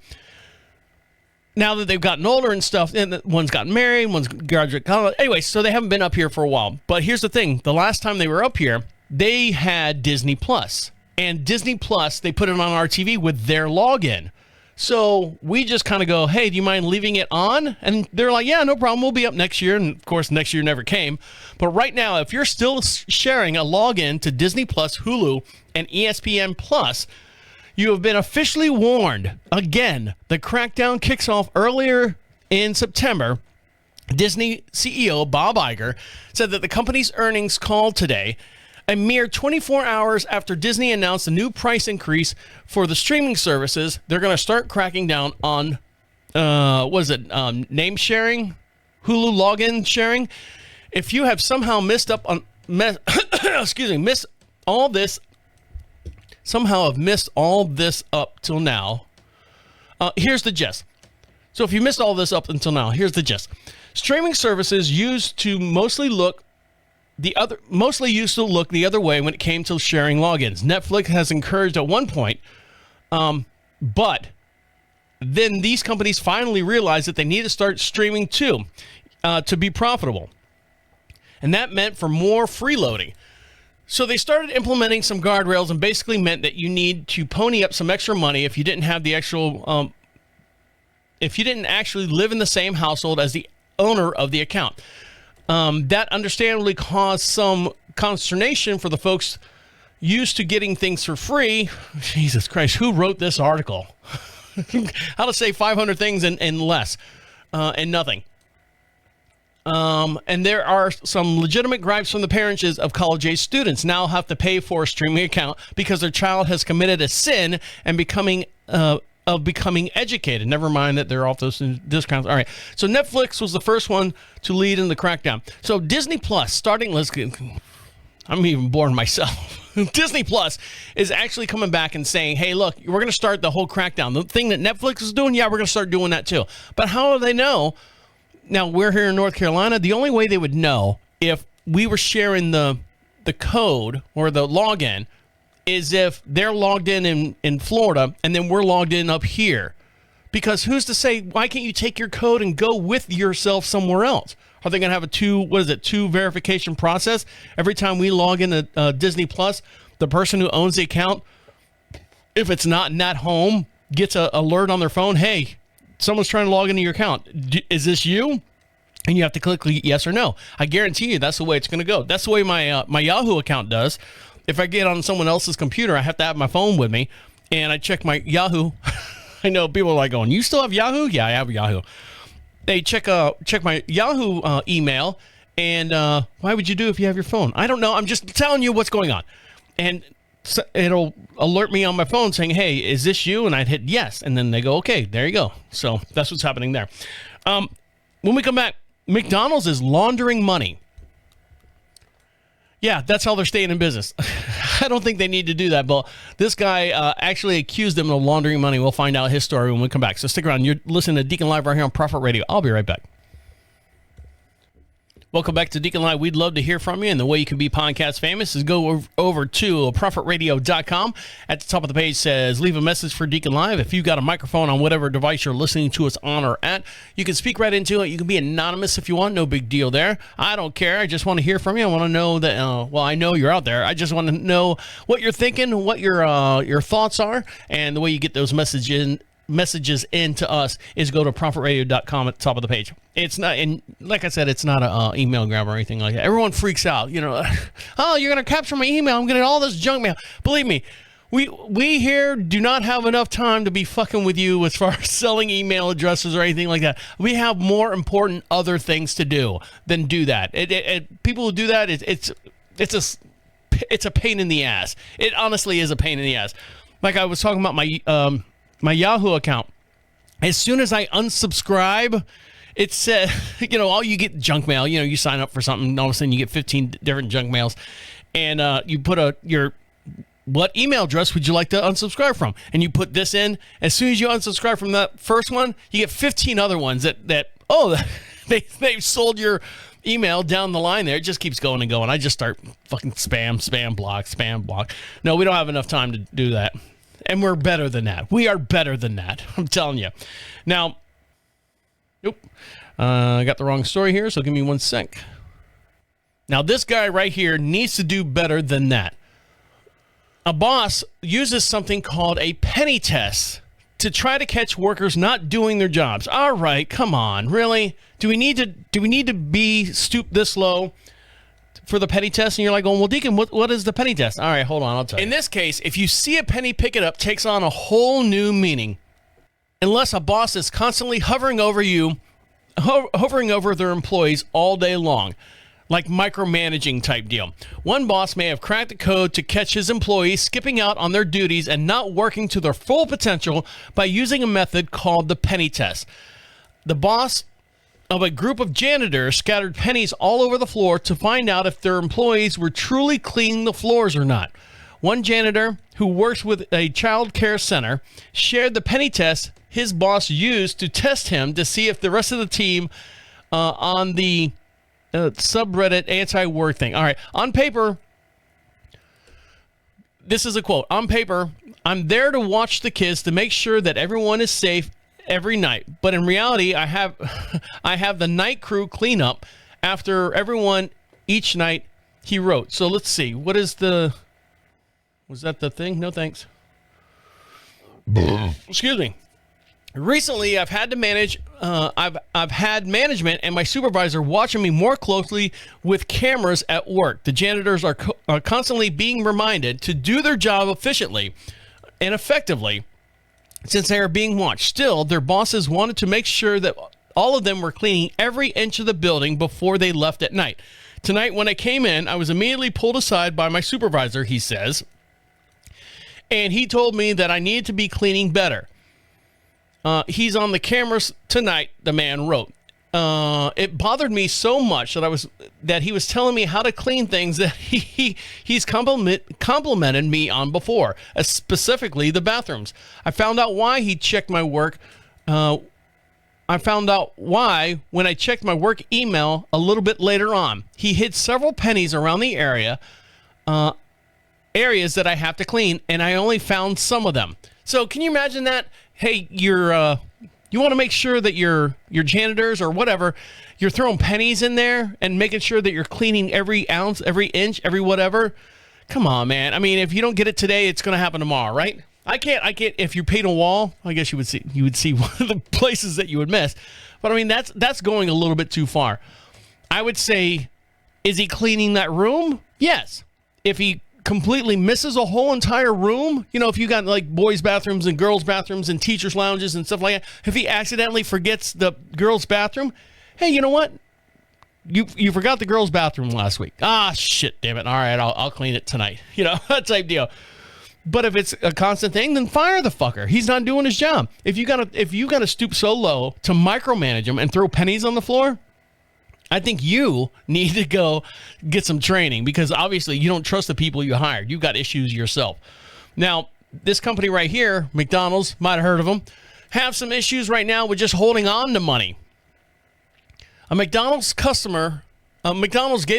now that they've gotten older and stuff, and one's gotten married, one's graduate college. Anyway, so they haven't been up here for a while. But here's the thing. The last time they were up here, they had Disney Plus. And Disney Plus, they put it on our TV with their login. So we just kind of go, hey, do you mind leaving it on? And they're like, yeah, no problem. We'll be up next year. And, of course, next year never came. But right now, if you're still sharing a login to Disney Plus, Hulu, and ESPN Plus, you have been officially warned. Again, the crackdown kicks off earlier in September. Disney CEO Bob Iger said that the company's earnings call today, a mere 24 hours after Disney announced a new price increase for the streaming services. They're going to start cracking down on, name sharing, Hulu login sharing. If you have somehow missed all this, somehow have missed all this up till now, here's the gist. So if you missed all this up until now, here's the gist. Streaming services used to mostly used to look the other way when it came to sharing logins. Netflix has encouraged at one point, but then these companies finally realized that they need to start streaming too, to be profitable. And that meant for more freeloading. So they started implementing some guardrails and basically meant that you need to pony up some extra money if you didn't have the actual, if you didn't actually live in the same household as the owner of the account. That understandably caused some consternation for the folks used to getting things for free. Jesus Christ, who wrote this article? How to say 500 things and less, and nothing. And there are some legitimate gripes from the parents of college-age students now have to pay for a streaming account because their child has committed a sin and becoming educated. Never mind that they're off those discounts. All right. So Netflix was the first one to lead in the crackdown. So Disney Plus, I'm even bored myself. Disney Plus is actually coming back and saying, hey, look, we're going to start the whole crackdown. The thing that Netflix is doing, yeah, we're going to start doing that too. But how do they know? Now, we're here in North Carolina. The only way they would know if we were sharing the code or the login is if they're logged in Florida and then we're logged in up here. Because who's to say, why can't you take your code and go with yourself somewhere else? Are they going to have a two verification process? Every time we log into Disney Plus, the person who owns the account, if it's not in that home, gets an alert on their phone, hey, someone's trying to log into your account. Is this you? And you have to click yes or no. I guarantee you that's the way it's going to go. That's the way my Yahoo account does. If I get on someone else's computer, I have to have my phone with me, and I check my Yahoo. I know people are like going, you still have Yahoo? Yeah, I have Yahoo. They check my Yahoo email, and why would you do if you have your phone? I don't know. I'm just telling you what's going on. And so it'll alert me on my phone saying, hey, is this you? And I'd hit yes. And then they go, okay, there you go. So that's what's happening there. When we come back, McDonald's is laundering money. Yeah, that's how they're staying in business. I don't think they need to do that, but this guy actually accused them of laundering money. We'll find out his story when we come back. So stick around. You're listening to Deacon Live right here on Prophet Radio. I'll be right back. Welcome back to Deacon Live. We'd love to hear from you, and the way you can be podcast famous is go over to prophetradio.com. At the top of the page says, leave a message for Deacon Live. If you've got a microphone on whatever device you're listening to us on or at, you can speak right into it. You can be anonymous if you want. No big deal there. I don't care. I just want to hear from you. I want to know that, I know you're out there. I just want to know what you're thinking, what your thoughts are, and the way you get those messages into us is go to prophetradio.com at the top of the page. It's not, and like I said, it's not an email grab or anything like that. Everyone freaks out, oh, you're going to capture my email. I'm going to get all this junk mail. Believe me, we here do not have enough time to be fucking with you as far as selling email addresses or anything like that. We have more important other things to do than do that. People who do that, it's a pain in the ass. It honestly is a pain in the ass. Like I was talking about my Yahoo account. As soon as I unsubscribe, it said, all you get junk mail. You sign up for something, and all of a sudden you get 15 different junk mails, and you put what email address would you like to unsubscribe from? And you put this in. As soon as you unsubscribe from that first one, you get 15 other ones that they've sold your email down the line there. It just keeps going and going. I just start fucking spam block. No, we don't have enough time to do that. And we're better than that. We are better than that. I'm telling you. Now, Nope. I got the wrong story here, so give me 1 sec. Now, this guy right here needs to do better than that. A boss uses something called a penny test to try to catch workers not doing their jobs. All right, come on, really? Do we need to be stooped this low for the penny test? And you're like, well, Deacon, what is the penny test? All right, hold on, I'll tell you. In this case, if you see a penny, pick it up, takes on a whole new meaning. Unless a boss is constantly hovering over their employees all day long. Like micromanaging type deal. One boss may have cracked the code to catch his employees skipping out on their duties and not working to their full potential by using a method called the penny test. The boss of a group of janitors scattered pennies all over the floor to find out if their employees were truly cleaning the floors or not. One janitor who works with a child care center shared the penny test his boss used to test him to see if the rest of the team on the subreddit anti-work thing. All right, on paper, this is a quote. On paper, I'm there to watch the kids to make sure that everyone is safe every night. But in reality, I have the night crew clean up after everyone each night, he wrote. So let's see. What is the... Was that the thing? No thanks. Excuse me. Recently, I've had to manage. I've had management and my supervisor watching me more closely with cameras at work. The janitors are constantly being reminded to do their job efficiently and effectively, since they are being watched. Still, their bosses wanted to make sure that all of them were cleaning every inch of the building before they left at night. Tonight, when I came in, I was immediately pulled aside by my supervisor. He says, and he told me that I needed to be cleaning better. He's on the cameras tonight, the man wrote. It bothered me so much that he was telling me how to clean things that he's complimented me on before, specifically the bathrooms. I found out why he checked my work. I found out why when I checked my work email a little bit later on. He hid several pennies around the areas that I have to clean, and I only found some of them. So can you imagine that? Hey, you want to make sure that your janitors or whatever, you're throwing pennies in there and making sure that you're cleaning every ounce, every inch, every whatever. Come on, man. I mean, if you don't get it today, it's going to happen tomorrow, right? I can't. If you paint a wall, I guess you would see one of the places that you would miss. But I mean, that's going a little bit too far. I would say, is he cleaning that room? Yes. If he completely misses a whole entire room, if you got like boys' bathrooms and girls' bathrooms and teachers' lounges and stuff like that, if he accidentally forgets the girls' bathroom, hey, you know what? You forgot the girls' bathroom last week. Ah, shit, damn it. All right, I'll clean it tonight. That type deal. But if it's a constant thing, then fire the fucker. He's not doing his job. If you gotta stoop so low to micromanage him and throw pennies on the floor, I think you need to go get some training, because obviously you don't trust the people you hired. You've got issues yourself. Now, this company right here, McDonald's, might have heard of them, have some issues right now with just holding on to money. A McDonald's gave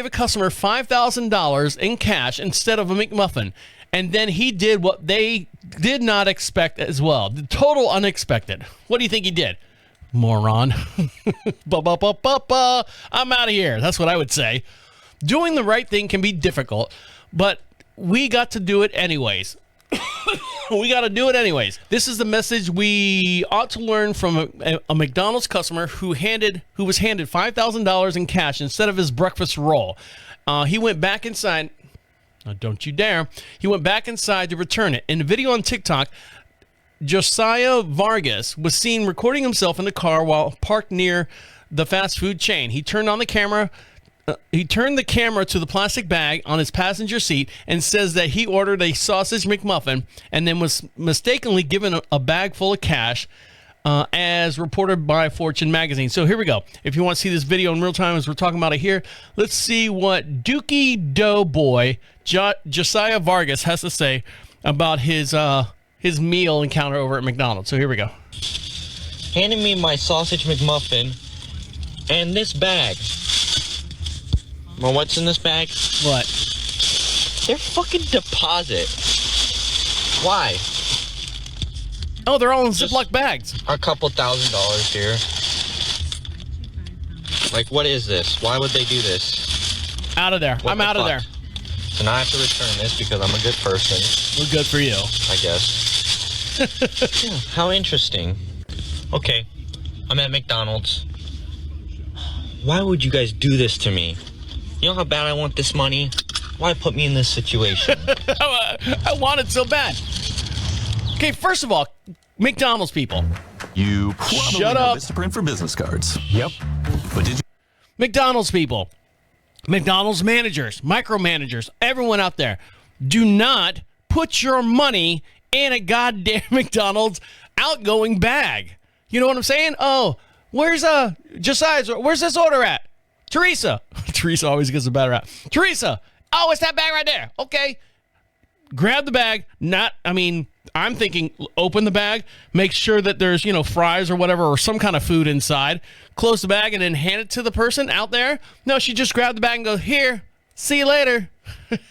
a customer $5,000 in cash instead of a McMuffin, and then he did what they did not expect as well. The total unexpected. What do you think he did? Moron. I'm out of here. That's what I would say. Doing the right thing can be difficult, but we got to do it anyways. We got to do it anyways. This is the message we ought to learn from a McDonald's customer who was handed $5,000 in cash instead of his breakfast roll. He went back inside. Don't you dare. He went back inside to return it. In a video on TikTok, Josiah Vargas was seen recording himself in the car while parked near the fast food chain. He turned the camera to the plastic bag on his passenger seat and says that he ordered a sausage McMuffin and then was mistakenly given a bag full of cash, as reported by Fortune magazine. So here we go. If you want to see this video in real time as we're talking about it here, let's see what Dookie Doughboy Josiah Vargas has to say about his meal encounter over at McDonald's. So here we go. Handing me my sausage McMuffin and this bag. Well, what's in this bag? What? They're fucking deposit. Why? Oh, they're all in Ziploc bags. A couple $1,000 here. Like, what is this? Why would they do this? Out of there. I'm out of there. So now I have to return this because I'm a good person. Well, good for you. I guess. Yeah, how interesting. Okay, I'm at McDonald's. Why would you guys do this to me? You know how bad I want this money? Why put me in this situation? I want it so bad. Okay, first of all, McDonald's people. You probably Shut know up. Vistaprint for business cards. Yep. But did you? McDonald's people. McDonald's managers, micromanagers, everyone out there. Do not put your money in a goddamn McDonald's outgoing bag. You know what I'm saying? Oh, where's Josiah's? Where's this order at? Teresa. Teresa always gets a bad rap. Teresa. Oh, it's that bag right there. Okay. Grab the bag. I'm thinking open the bag, make sure that there's, fries or whatever or some kind of food inside. Close the bag and then hand it to the person out there. No, she just grabbed the bag and goes, here, see you later.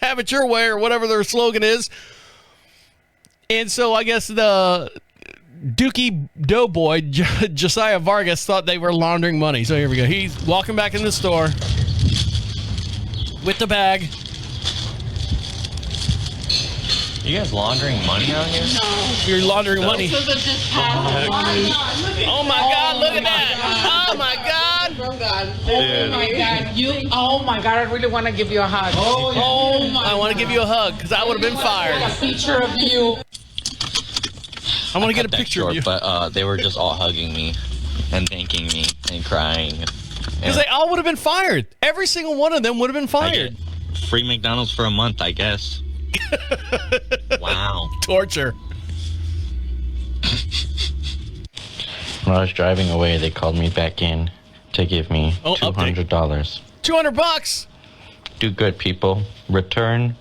Have it your way or whatever their slogan is. And so I guess the Dookie Doughboy, Josiah Vargas, thought they were laundering money. So here we go. He's walking back in the store with the bag. You guys laundering money out here? No. You're laundering money. This is just past. Oh my God, look at that. Oh my God. Oh my God. Oh my God, I really want to give you a hug. Oh my. I want to give you a hug because I would have been fired. A picture of you. I want to get a picture of you. But they were just all hugging me and thanking me and crying. Because they all would have been fired. Every single one of them would have been fired. Free McDonald's for a month, I guess. Wow. Torture. When I was driving away, they called me back in to give me $200. $200. Do good, people. Return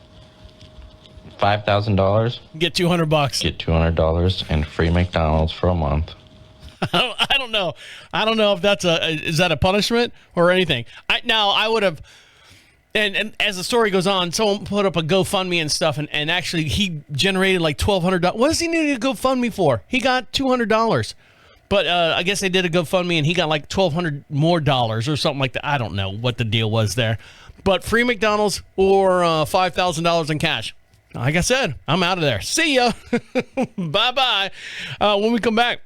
$5,000. Get $200. Get $200 and free McDonald's for a month. I don't know. I don't know if that's is that a punishment or anything. I would have. And as the story goes on, someone put up a GoFundMe and stuff, and actually he generated like $1,200. What does he need a GoFundMe for? He got $200. But I guess they did a GoFundMe, and he got like $1,200 more or something like that. I don't know what the deal was there. But free McDonald's or $5,000 in cash. Like I said, I'm out of there. See ya. Bye-bye. When we come back,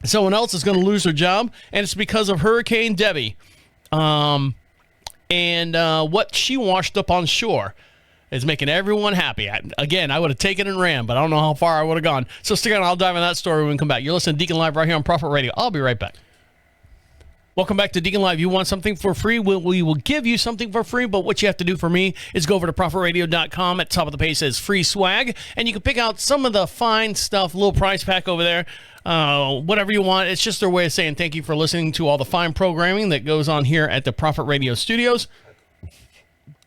someone else is going to lose their job, and it's because of Hurricane Debby. And what she washed up on shore is making everyone happy. I would have taken and ran, but I don't know how far I would have gone. So stick around. I'll dive in that story when we come back. You're listening to Deacon Live right here on Prophet Radio. I'll be right back. Welcome back to Deacon Live. You want something for free? We will give you something for free, but what you have to do for me is go over to prophetradio.com. At the top of the page says free swag, and you can pick out some of the fine stuff, little price pack over there. Whatever you want. It's just their way of saying thank you for listening to all the fine programming that goes on here at the Prophet Radio studios.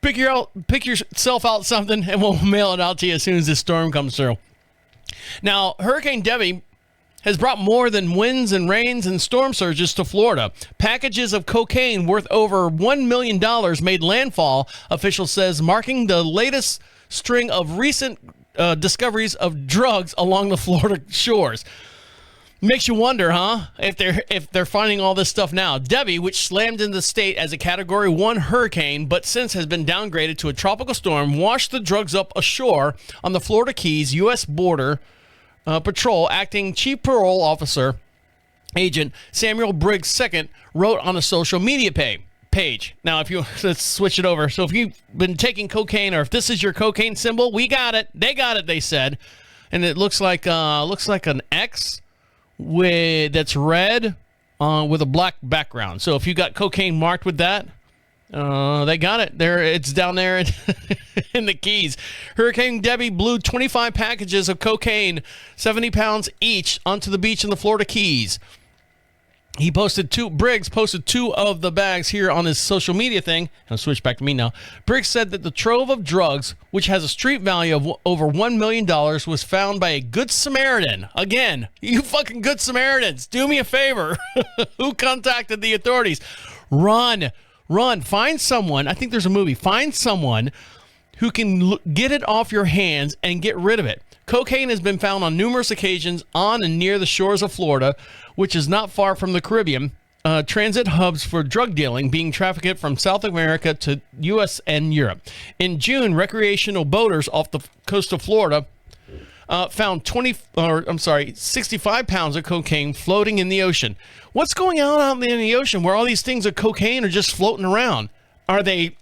Pick yourself out something, and we'll mail it out to you as soon as this storm comes through. Now, Hurricane Debby has brought more than winds and rains and storm surges to Florida. Packages of cocaine worth over $1 million made landfall, officials says, marking the latest string of recent discoveries of drugs along the Florida shores. Makes you wonder, huh? If they're finding all this stuff now. Debby, which slammed into the state as a Category 1 hurricane, but since has been downgraded to a tropical storm, washed the drugs up ashore on the Florida Keys. U.S. Border Patrol acting chief parole officer agent Samuel Briggs II wrote on a social media page. Now, let's switch it over. So if you've been taking cocaine, or if this is your cocaine symbol, we got it. They got it. They said, and it looks like an X. That's red with a black background. So if you got cocaine marked with that, they got it. It's down there in the Keys. Hurricane Debby blew 25 packages of cocaine, 70 pounds each, onto the beach in the Florida Keys. Briggs posted 2 of the bags here on his social media thing. I'll switch back to me now. Briggs said that the trove of drugs, which has a street value of over $1 million, was found by a Good Samaritan. Again, you fucking Good Samaritans, do me a favor. Who contacted the authorities? Run. Find someone. I think there's a movie. Find someone who can get it off your hands and get rid of it. Cocaine has been found on numerous occasions on and near the shores of Florida, which is not far from the Caribbean. transit hubs for drug dealing being trafficked from South America to U.S. and Europe. In June, recreational boaters off the coast of Florida found 65 pounds of cocaine floating in the ocean. What's going on out in the ocean where all these things of cocaine are just floating around? Are they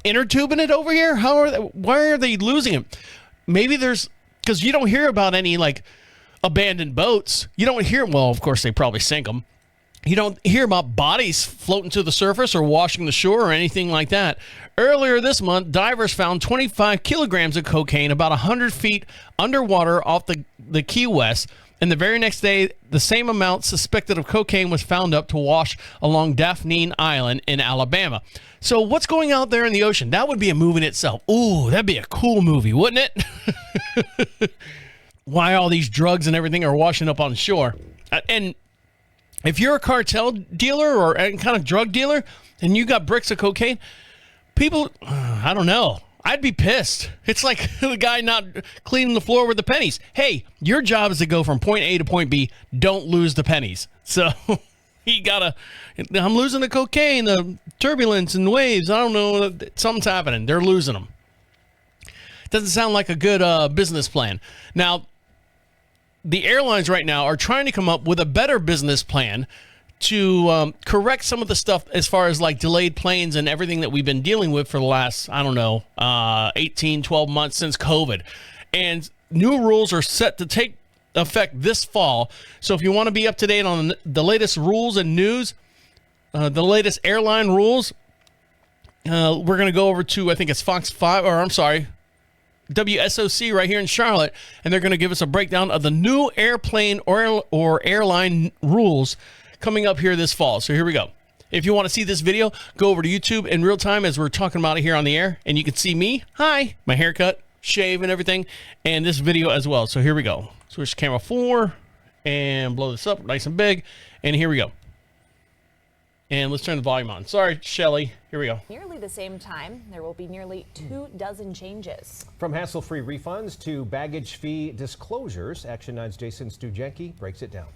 inner tubing it over here? Why are they losing it? Maybe because you don't hear about any like abandoned boats. You don't hear, well, of course they probably sink them. You don't hear about bodies floating to the surface or washing the shore or anything like that. Earlier this month, divers found 25 kilograms of cocaine about 100 feet underwater off the Key West. And the very next day, the same amount suspected of cocaine was found up to wash along Daphne Island in Alabama. So what's going out there in the ocean? That would be a movie in itself. Ooh, that'd be a cool movie, wouldn't it? Why all these drugs and everything are washing up on shore. And if you're a cartel dealer or any kind of drug dealer and you got bricks of cocaine, people, I don't know. I'd be pissed. It's like the guy not cleaning the floor with the pennies. Hey, your job is to go from point A to point B. Don't lose the pennies. So I'm losing the cocaine, the turbulence and the waves. I don't know. Something's happening. They're losing them. Doesn't sound like a good business plan. Now, the airlines right now are trying to come up with a better business plan to correct some of the stuff as far as like delayed planes and everything that we've been dealing with for the last, 18, 12 months since COVID. And new rules are set to take effect this fall. So if you want to be up to date on the latest rules and news, the latest airline rules, we're going to go over to, I think it's WSOC right here in Charlotte, and they're going to give us a breakdown of the new airplane or airline rules coming up here this fall. So here we go. If you want to see this video, go over to YouTube in real time as we're talking about it here on the air, and you can see me, hi, my haircut, shave and everything, and this video as well. So here we go. Switch to camera 4 and blow this up nice and big, and here we go. And let's turn the volume on. Sorry, Shelly. Here we go. Nearly the same time, there will be nearly 24 changes. From hassle-free refunds to baggage fee disclosures, Action 9's Jason Stujenki breaks it down.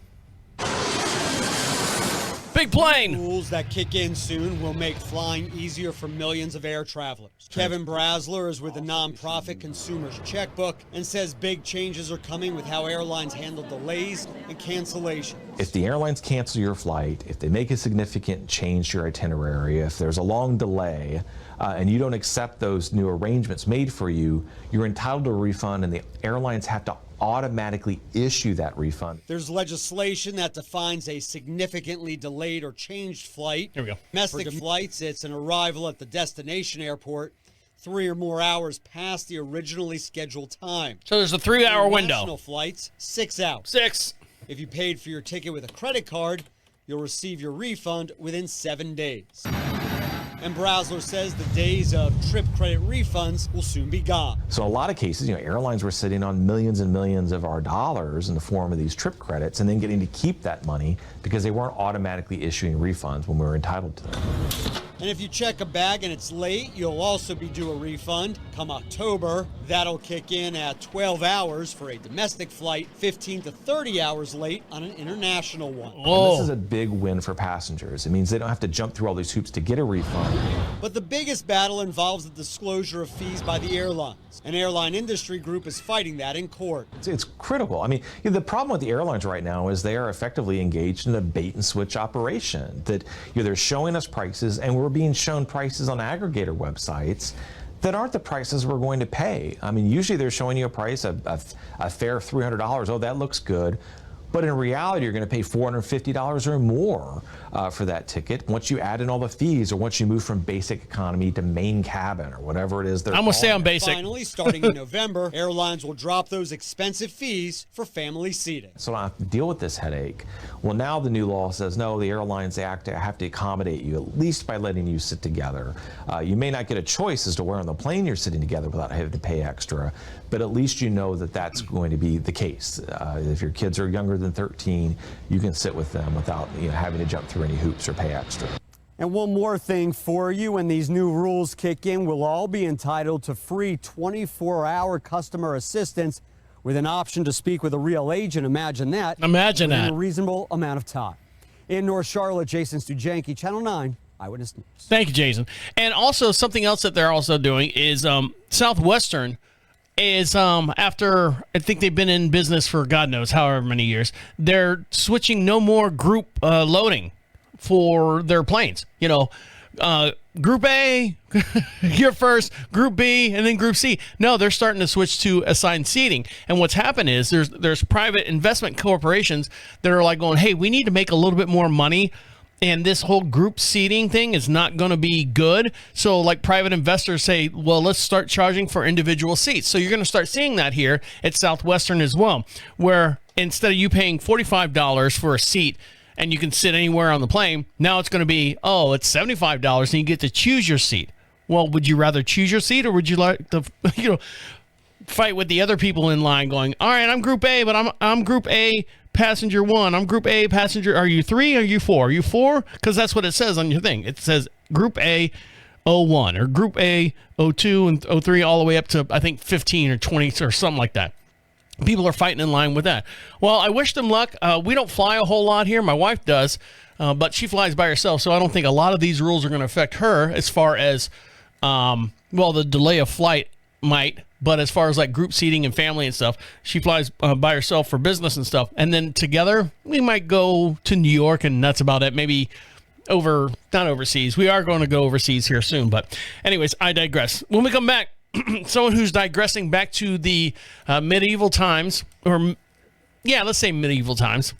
Big plane. Rules that kick in soon will make flying easier for millions of air travelers. Kevin Brasler is with the nonprofit Consumers Checkbook and says big changes are coming with how airlines handle delays and cancellations. If the airlines cancel your flight, if they make a significant change to your itinerary, if there's a long delay, and you don't accept those new arrangements made for you, you're entitled to a refund, and the airlines have to automatically issue that refund. There's legislation that defines a significantly delayed or changed flight. Here we go. Domestic flights, it's an arrival at the destination airport 3 or more hours past the originally scheduled time. So there's a 3-hour window. International flights, 6 hours. 6. If you paid for your ticket with a credit card, you'll receive your refund within 7 days. And Brasler says the days of trip credit refunds will soon be gone. So in a lot of cases, airlines were sitting on millions and millions of our dollars in the form of these trip credits and then getting to keep that money because they weren't automatically issuing refunds when we were entitled to them. And if you check a bag and it's late, you'll also be due a refund. Come October, that'll kick in at 12 hours for a domestic flight, 15 to 30 hours late on an international one. And this is a big win for passengers. It means they don't have to jump through all these hoops to get a refund. But the biggest battle involves the disclosure of fees by the airlines. An airline industry group is fighting that in court. It's critical. I mean, the problem with the airlines right now is they are effectively engaged in a bait and switch operation. That they're showing us prices, and we're being shown prices on aggregator websites that aren't the prices we're going to pay. I mean, usually they're showing you a price, a fare $300. Oh, that looks good. But in reality, you're going to pay $450 or more for that ticket once you add in all the fees, or once you move from basic economy to main cabin, or whatever it is. I'm going to stay on basic. Finally, starting in November, airlines will drop those expensive fees for family seating. So I don't have to deal with this headache. Well, now the new law says, no, the airlines have to accommodate you, at least by letting you sit together. You may not get a choice as to where on the plane you're sitting together without having to pay extra, but at least you know that that's going to be the case. If your kids are younger than 13, you can sit with them without having to jump through any hoops or pay extra. And one more thing for you, when these new rules kick in, we'll all be entitled to free 24-hour customer assistance with an option to speak with a real agent. Imagine that. Imagine that. In a reasonable amount of time. In North Charlotte, Jason Stujanki, Channel 9 Eyewitness News. Thank you, Jason. And also something else that they're also doing is Southwestern is after I think they've been in business for God knows however many years, they're switching no more group loading for their planes. You know, Group A, you're first, Group B, and then Group C. No, they're starting to switch to assigned seating. And what's happened is there's private investment corporations that are like going, hey, we need to make a little bit more money. And this whole group seating thing is not going to be good. So like private investors say, well, let's start charging for individual seats. So you're going to start seeing that here at Southwestern as well, where instead of you paying $45 for a seat and you can sit anywhere on the plane, now it's going to be, oh, it's $75 and you get to choose your seat. Well, would you rather choose your seat or would you like to, fight with the other people in line going, all right, I'm Group A, but I'm Group A passenger 1. I'm Group A passenger. Are you 3? Are you 4? Are you 4? Because that's what it says on your thing. It says Group A 01 or Group A 02 and 03 all the way up to, I think, 15 or 20 or something like that. People are fighting in line with that. Well, I wish them luck. We don't fly a whole lot here. My wife does, but she flies by herself, so I don't think a lot of these rules are going to affect her as far as, the delay of flight might. But as far as like group seating and family and stuff, she flies by herself for business and stuff. And then together, we might go to New York, and that's about it. Maybe not overseas. We are going to go overseas here soon. But anyways, I digress. When we come back, someone who's digressing back to the medieval times, let's say medieval times,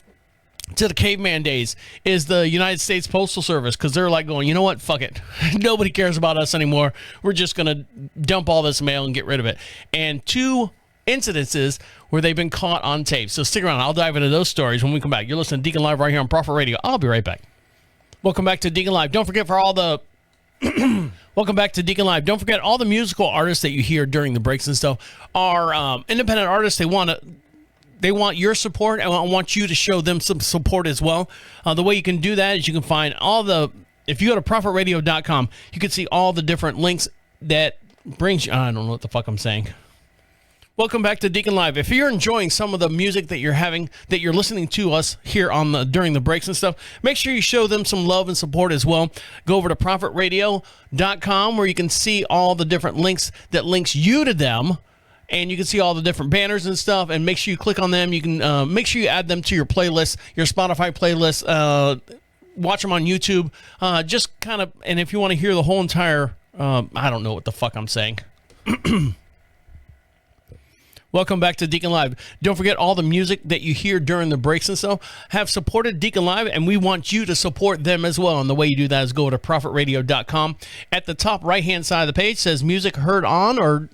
to the caveman days, is the United States Postal Service, because they're like going, you know what, fuck it. Nobody cares about us anymore. We're just going to dump all this mail and get rid of it. And 2 incidences where they've been caught on tape. So stick around. I'll dive into those stories when we come back. You're listening to Deacon Live right here on Prophet Radio. I'll be right back. Welcome back to Deacon Live. Don't forget for all the... Welcome back to Deacon Live. Don't forget all the musical artists that you hear during the breaks and stuff are independent artists. They want your support, and I want you to show them some support as well. The way you can do that is you can find if you go to prophetradio.com, you can see all the different links that brings you, I don't know what the fuck I'm saying. Welcome back to Deacon Live. If you're enjoying some of the music that you're listening to us here during the breaks and stuff, make sure you show them some love and support as well. Go over to prophetradio.com where you can see all the different links that links you to them. And you can see all the different banners and stuff, and make sure you click on them. You can make sure you add them to your playlist, your Spotify playlist. Watch them on YouTube. Just kind of, and if you want to hear the whole entire, I don't know what the fuck I'm saying. Welcome back to Deacon Live. Don't forget all the music that you hear during the breaks and stuff have supported Deacon Live, and we want you to support them as well. And the way you do that is go to prophetradio.com. At the top right-hand side of the page says Music Heard On, or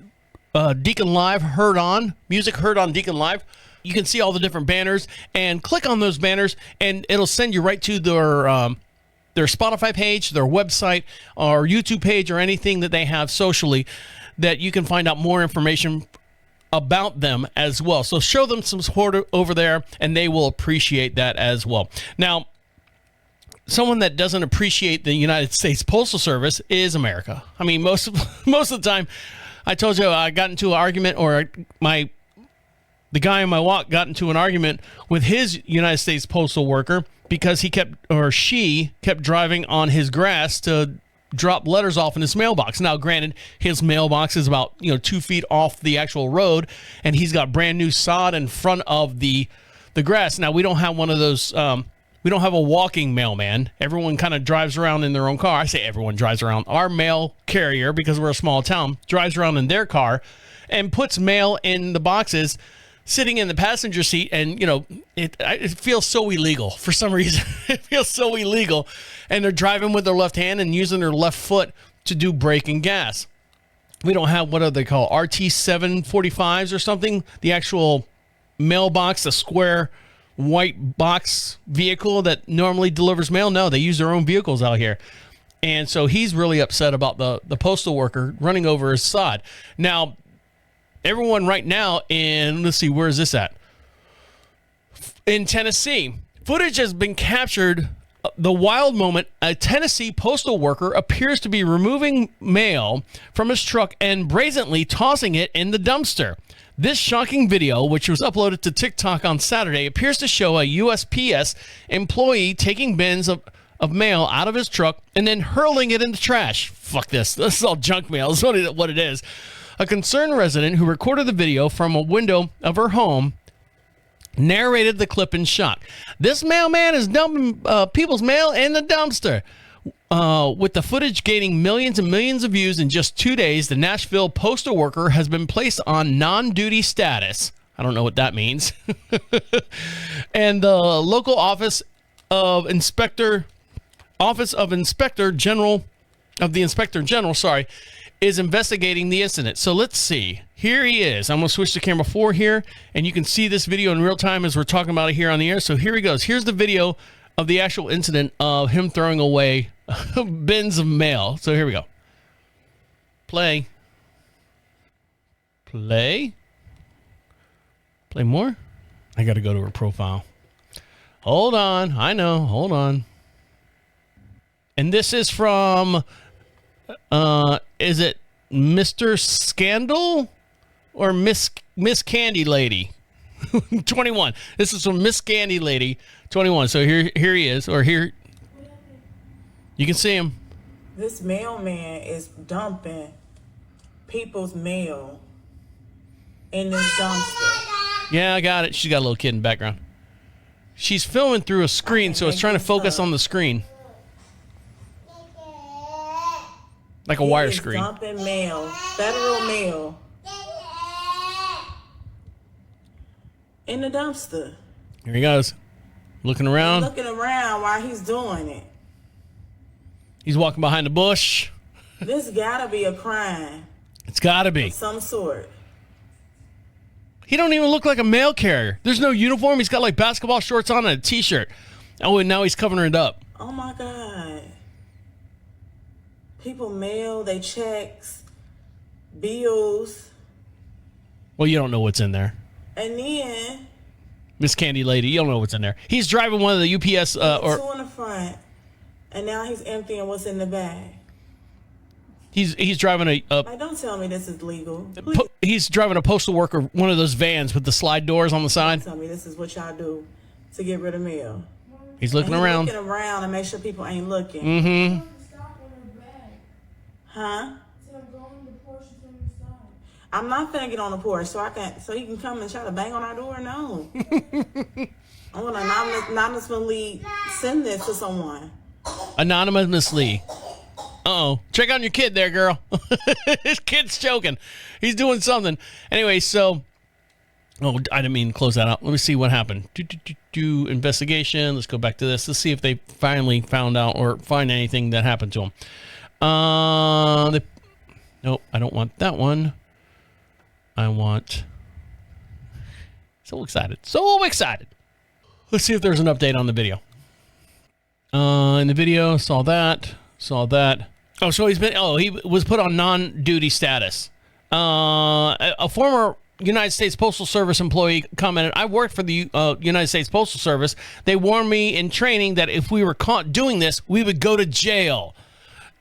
Deacon Live Heard On, Music Heard On Deacon Live. You can see all the different banners and click on those banners, and it'll send you right to their Spotify page, their website, or YouTube page, or anything that they have socially that you can find out more information about them as well. So show them some support over there, and they will appreciate that as well. Now, someone that doesn't appreciate the United States Postal Service is America. I mean, most of the time, I told you I got into an argument, or the guy in my walk got into an argument with his United States Postal worker because she kept driving on his grass to drop letters off in his mailbox. Now, granted, his mailbox is about 2 feet off the actual road, and he's got brand new sod in front of the grass. Now, we don't have one of those. We don't have a walking mailman. Everyone kind of drives around in their own car. I say everyone drives around. Our mail carrier, because we're a small town, drives around in their car and puts mail in the boxes sitting in the passenger seat. And, it feels so illegal for some reason. It feels so illegal. And they're driving with their left hand and using their left foot to do brake and gas. We don't have, what do they call, RT-745s or something? The actual mailbox, the square white box vehicle that normally delivers mail. No, they use their own vehicles out here. And so he's really upset about the postal worker running over his sod. Now, everyone right now let's see, where is this at? In Tennessee, footage has been captured the wild moment, a Tennessee postal worker appears to be removing mail from his truck and brazenly tossing it in the dumpster. This shocking video, which was uploaded to TikTok on Saturday, appears to show a USPS employee taking bins of mail out of his truck and then hurling it in the trash. Fuck this. This is all junk mail. This is what it is. A concerned resident who recorded the video from a window of her home narrated the clip in shock. This mailman is dumping people's mail in the dumpster. With the footage gaining millions and millions of views in just 2 days, the Nashville postal worker has been placed on non-duty status. I don't know what that means. And the local Office of the Inspector General, is investigating the incident. So let's see. Here he is. I'm going to switch to camera 4 here, and you can see this video in real time as we're talking about it here on the air. So here he goes. Here's the video of the actual incident of him throwing away bins of mail. So here we go. Play. Play more. I got to go to her profile. Hold on. I know. Hold on. And this is from, is it Mr. Scandal or Miss Candy Lady? 21. This is from Miss Candy Lady 21. So here he is, or here you can see him. This mailman is dumping people's mail in this dumpster. Yeah, I got it. She's got a little kid in the background. She's filming through a screen, so it's trying to focus on the screen. Like a wire screen. Dumping mail, federal mail, in the dumpster. Here he goes, looking around. He's looking around while he's doing it. He's walking behind a bush. This gotta be a crime. It's gotta be of some sort. He don't even look like a mail carrier. There's no uniform. He's got like basketball shorts on and a t-shirt. Oh, and now he's covering it up. Oh my God. People mail their checks, bills. Well, you don't know what's in there. And then Miss Candy Lady, you don't know what's in there. He's driving one of the UPS two in the front, and now he's emptying what's in the bag. He's driving a like, don't tell me this is legal. He's driving a postal worker, one of those vans with the slide doors on the side. Don't tell me this is what y'all do to get rid of mail. He's looking around. Looking around and make sure people ain't looking. Mm-hmm. Huh? I'm not finna get on the porch so he can come and try to bang on our door. No. I want to anonymously send this to someone. Anonymously. Uh-oh. Check on your kid there, girl. His kid's choking. He's doing something. Anyway, so... Oh, I didn't mean to close that out. Let me see what happened. Investigation. Let's go back to this. Let's see if they finally found out or find anything that happened to him. Nope, I don't want that one. I want... So excited. So excited. Let's see if there's an update on the video. In the video, saw that. Oh, so he was put on non-duty status. A former United States Postal Service employee commented, I worked for the United States Postal Service. They warned me in training that if we were caught doing this, we would go to jail.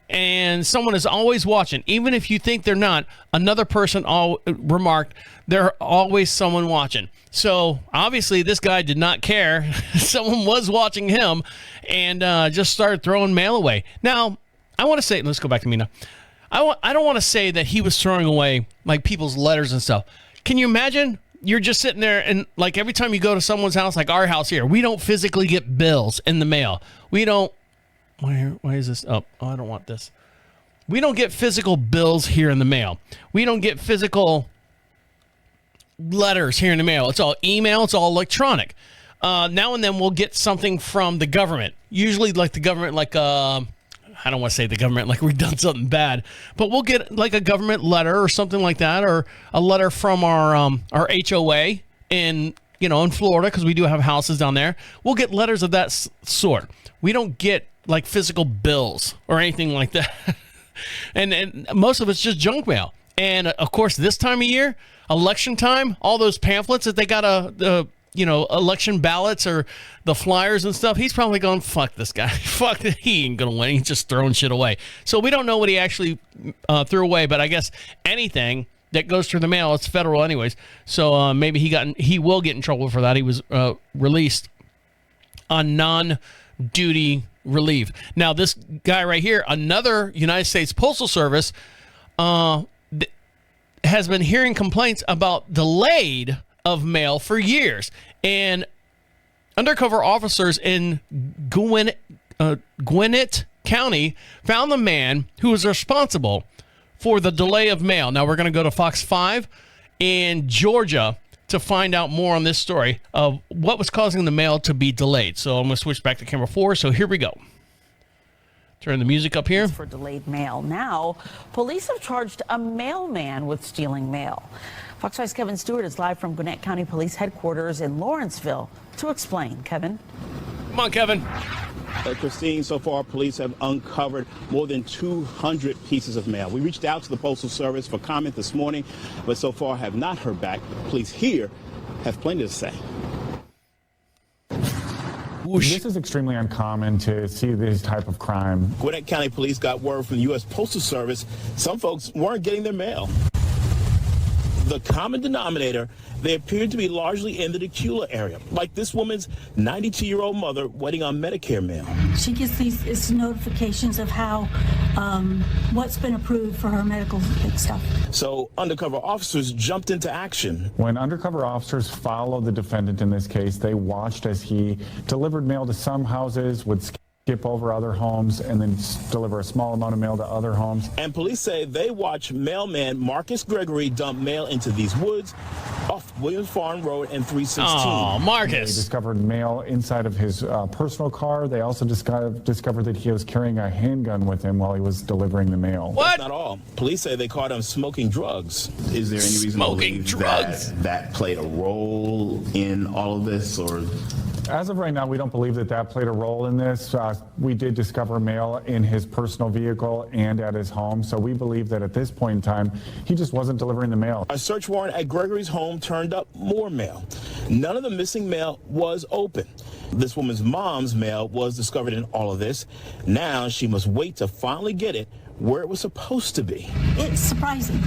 And someone is always watching. Even if you think they're not, another person remarked, there's always someone watching. So obviously this guy did not care. Someone was watching him and just started throwing mail away. Now, I want to say, let's go back to me now. I don't want to say that he was throwing away like people's letters and stuff. Can you imagine? You're just sitting there and like every time you go to someone's house, like our house here, we don't physically get bills in the mail. We don't. Why is this up? Oh, I don't want this. We don't get physical bills here in the mail. We don't get physical letters here in the mail. It's all email. It's all electronic. Now and then we'll get something from the government. Usually like the government, like, I don't want to say the government like we've done something bad, but we'll get like a government letter or something like that, or a letter from our HOA in Florida, because we do have houses down there. We'll get letters of that sort. We don't get like physical bills or anything like that. and most of it's just junk mail. And of course, this time of year, election time, all those pamphlets that they gotta election ballots or the flyers and stuff, he's probably going, fuck this guy. Fuck, he ain't going to win. He's just throwing shit away. So we don't know what he actually threw away, but I guess anything that goes through the mail, it's federal anyways. So maybe he will get in trouble for that. He was released on non-duty relief. Now, this guy right here, another United States Postal Service, has been hearing complaints about delayed of mail for years. And undercover officers in Gwinnett County found the man who was responsible for the delay of mail. Now, we're going to go to Fox 5 in Georgia to find out more on this story of what was causing the mail to be delayed. So I'm going to switch back to camera 4. So here we go. Turn the music up here. For delayed mail. Now, police have charged a mailman with stealing mail. Fox 5's Kevin Stewart is live from Gwinnett County Police Headquarters in Lawrenceville to explain. Kevin. Come on, Kevin. Christine, so far, police have uncovered more than 200 pieces of mail. We reached out to the Postal Service for comment this morning, but so far have not heard back. Police here have plenty to say. This is extremely uncommon to see this type of crime. Gwinnett County Police got word from the U.S. Postal Service some folks weren't getting their mail. The common denominator, they appeared to be largely in the Decula area, like this woman's 92-year-old mother waiting on Medicare mail. She gets these notifications of how, what's been approved for her medical stuff. So undercover officers jumped into action. When undercover officers followed the defendant in this case, they watched as he delivered mail to some houses, would skip over other homes, and then deliver a small amount of mail to other homes. And police say they watched mailman Marcus Gregory dump mail into these woods off Williams Farm Road and 316. Oh, Marcus. They discovered mail inside of his personal car. They also discovered that he was carrying a handgun with him while he was delivering the mail. What? That's not all. Police say they caught him smoking drugs. Is there any reason to believe that played a role in all of this, or? As of right now, we don't believe that played a role in this. We did discover mail in his personal vehicle and at his home, so we believe that at this point in time, he just wasn't delivering the mail. A search warrant at Gregory's home turned up more mail. None of the missing mail was open. This woman's mom's mail was discovered in all of this. Now she must wait to finally get it where it was supposed to be. It's surprising.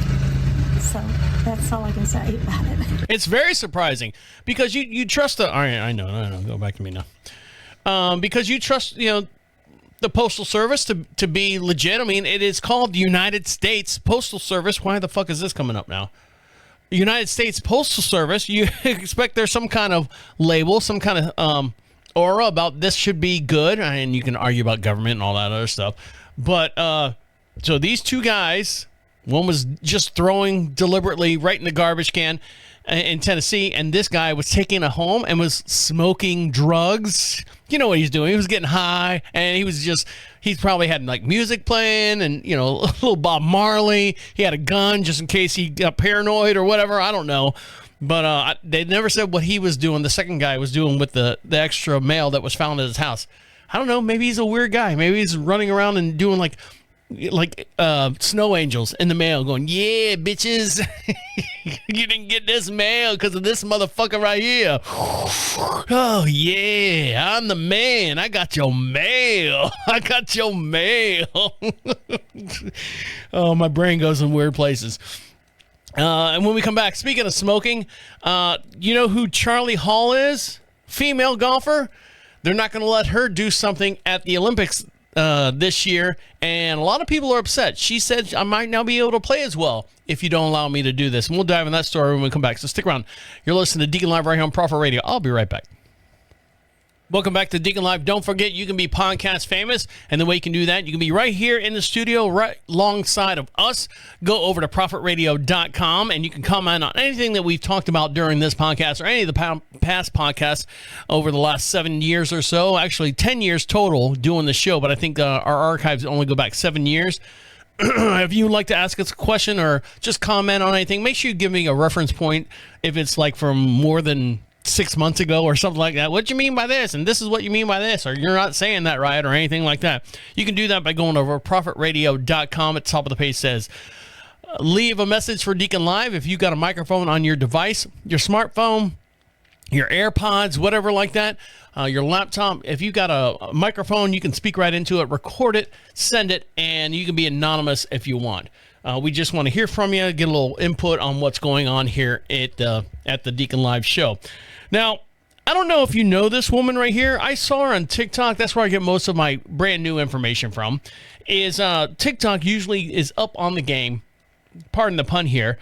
So that's all I can say about it. It's very surprising because you trust the. All right, I know. Go back to me now. Because you trust, the Postal Service to be legit. I mean, it is called the United States Postal Service. Why the fuck is this coming up now? United States Postal Service. You expect there's some kind of label, some kind of aura about this should be good, and you can argue about government and all that other stuff. But so these two guys. One was just throwing deliberately right in the garbage can in Tennessee, and this guy was taking it home and was smoking drugs. You know what he's doing. He was getting high, and he probably had like music playing and, a little Bob Marley. He had a gun just in case he got paranoid or whatever. I don't know. But they never said what he was doing, the second guy was doing with the extra mail that was found at his house. I don't know. Maybe he's a weird guy. Maybe he's running around and doing like snow angels in the mail going, yeah, bitches, you didn't get this mail because of this motherfucker right here. Oh, yeah, I'm the man. I got your mail. Oh, my brain goes in weird places. And when we come back, speaking of smoking, you know who Charlie Hall is? Female golfer. They're not going to let her do something at the Olympics this year, and a lot of people are upset. She said, I might not be able to play as well if you don't allow me to do this. And we'll dive in that story when we come back. So stick around. You're listening to Deacon Live right here on Prophet Radio. I'll be right back. Welcome back to Deacon Live. Don't forget, you can be podcast famous, and the way you can do that, you can be right here in the studio, right alongside of us. Go over to prophetradio.com, and you can comment on anything that we've talked about during this podcast or any of the past podcasts over the last 7 years or so. Actually, 10 years total doing the show, but I think our archives only go back 7 years. If you would like to ask us a question or just comment on anything, make sure you give me a reference point if it's like from more than 6 months ago or something like that. What do you mean by this? And this is what you mean by this, or you're not saying that right, or anything like that. You can do that by going over to prophetradio.com. At the top of the page says, leave a message for Deacon Live. If you got a microphone on your device, your smartphone, your AirPods, whatever like that, your laptop. If you got a microphone, you can speak right into it, record it, send it, and you can be anonymous if you want. We just want to hear from you, get a little input on what's going on here at the Deacon Live show. Now, I don't know if you know this woman right here. I saw her on TikTok. That's where I get most of my brand new information from. Is TikTok usually is up on the game. Pardon the pun here.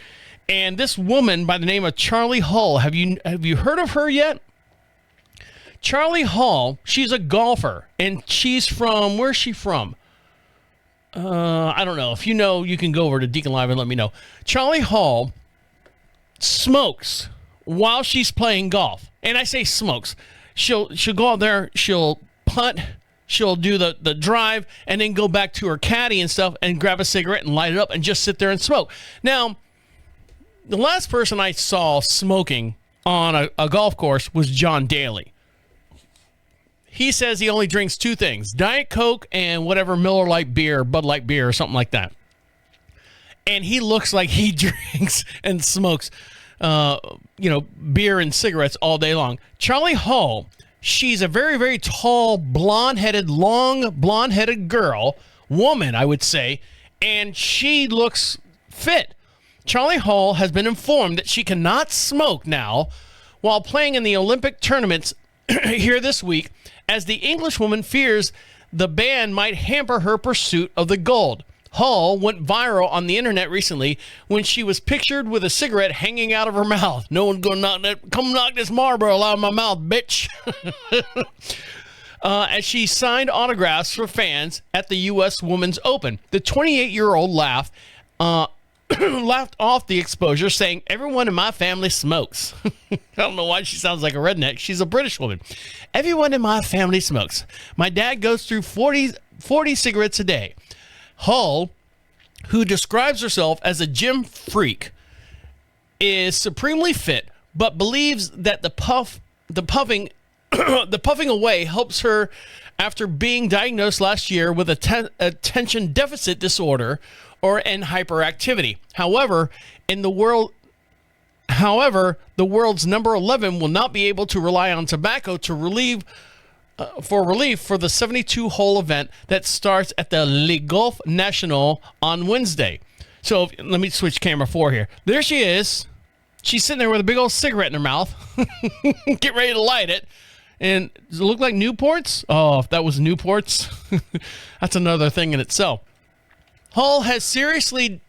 And this woman by the name of Charlie Hull, have you heard of her yet? Charlie Hull, she's a golfer, and she's from, where's she from? I don't know. If you know, you can go over to Deacon Live and let me know. Charlie Hull smokes while she's playing golf. And I say smokes. She'll go out there, she'll putt, she'll do the drive, and then go back to her caddy and stuff and grab a cigarette and light it up and just sit there and smoke. Now, the last person I saw smoking on a golf course was John Daly. He says he only drinks two things, Diet Coke and whatever Miller Lite beer, Bud Light beer, or something like that. And he looks like he drinks and smokes, beer and cigarettes all day long. Charlie Hull, she's a very, very tall, long blonde-headed woman, I would say, and she looks fit. Charlie Hull has been informed that she cannot smoke now while playing in the Olympic tournaments here this week, as the Englishwoman fears the ban might hamper her pursuit of the gold. Hull went viral on the internet recently when she was pictured with a cigarette hanging out of her mouth. No one's gonna come knock this Marlboro out of my mouth, bitch. As she signed autographs for fans at the U.S. Women's Open. The 28-year-old laughed off the exposure, saying, "Everyone in my family smokes." I don't know why she sounds like a redneck. She's a British woman. "Everyone in my family smokes. My dad goes through 40 cigarettes a day." Hull, who describes herself as a gym freak, is supremely fit, but believes that the puffing away helps her after being diagnosed last year with attention deficit disorder and hyperactivity. However, the world's number 11 will not be able to rely on tobacco to relief for the 72-hole event that starts at the Le Golf National on Wednesday. So let me switch camera 4 here. There she is. She's sitting there with a big old cigarette in her mouth. Get ready to light it. And does it look like Newports? Oh, if that was Newports, that's another thing in itself. Hull seriously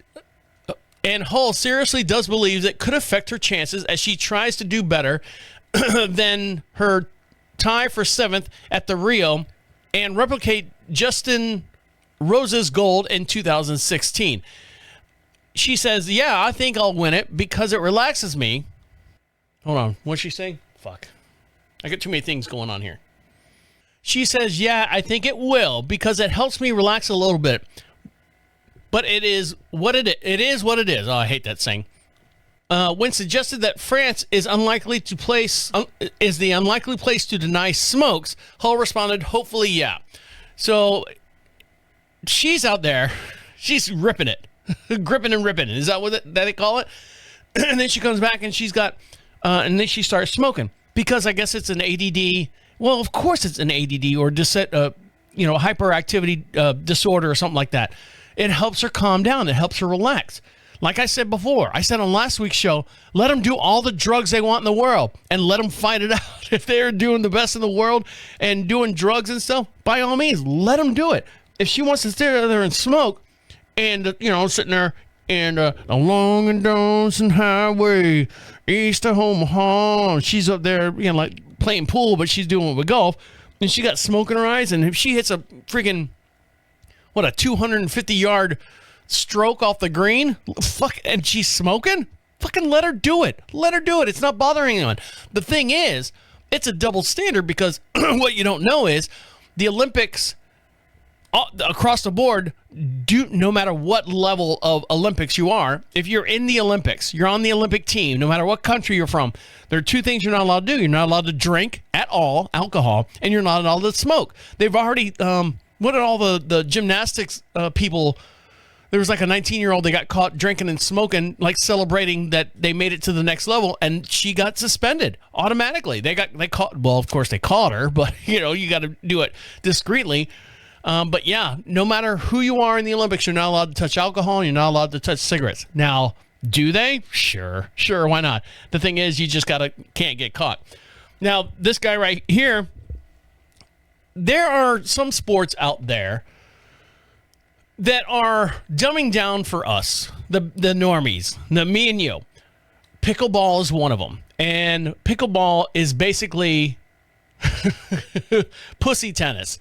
does believe it could affect her chances as she tries to do better than her tie for 7th at the Rio and replicate Justin Rose's gold in 2016. She says, "Yeah, I think I'll win it because it relaxes me." Hold on. What's she saying? Fuck. I got too many things going on here. She says, "Yeah, I think it will because it helps me relax a little bit. But it is what it is. It is what it is." Oh, I hate that saying. When suggested that France is the unlikely place to deny smokes, Hull responded, "Hopefully, yeah." So she's out there. She's ripping it. Gripping and ripping. Is that what they call it? And then she comes back and she's got, and then she starts smoking because I guess it's an ADD. Well, of course it's an ADD or hyperactivity disorder or something like that. It helps her calm down. It helps her relax. Like I said before, I said on last week's show, let them do all the drugs they want in the world and let them fight it out. If they're doing the best in the world and doing drugs and stuff, by all means, let them do it. If she wants to sit there and smoke and, sitting there and a long and dancing highway east of Omaha, she's up there, like playing pool, but she's doing it with golf, and she got smoke in her eyes, and if she hits a freaking, a 250-yard stroke off the green, and she's smoking, fucking let her do it. Let her do it. It's not bothering anyone. The thing is, it's a double standard because what you don't know is the Olympics across the board, no matter what level of Olympics you are, if you're in the Olympics, you're on the Olympic team, no matter what country you're from, there are two things you're not allowed to do. You're not allowed to drink at all, alcohol, and you're not allowed to smoke. They've already, what did all the gymnastics people There was like a 19-year-old that got caught drinking and smoking, like celebrating that they made it to the next level, and she got suspended automatically. They caught. Well, of course they caught her, but you got to do it discreetly. But yeah, no matter who you are in the Olympics, you're not allowed to touch alcohol. And you're not allowed to touch cigarettes. Now, do they? Sure, why not? The thing is, you just can't get caught. Now, this guy right here. There are some sports out there that are dumbing down for us, the normies, me and you. Pickleball is one of them. And pickleball is basically pussy tennis.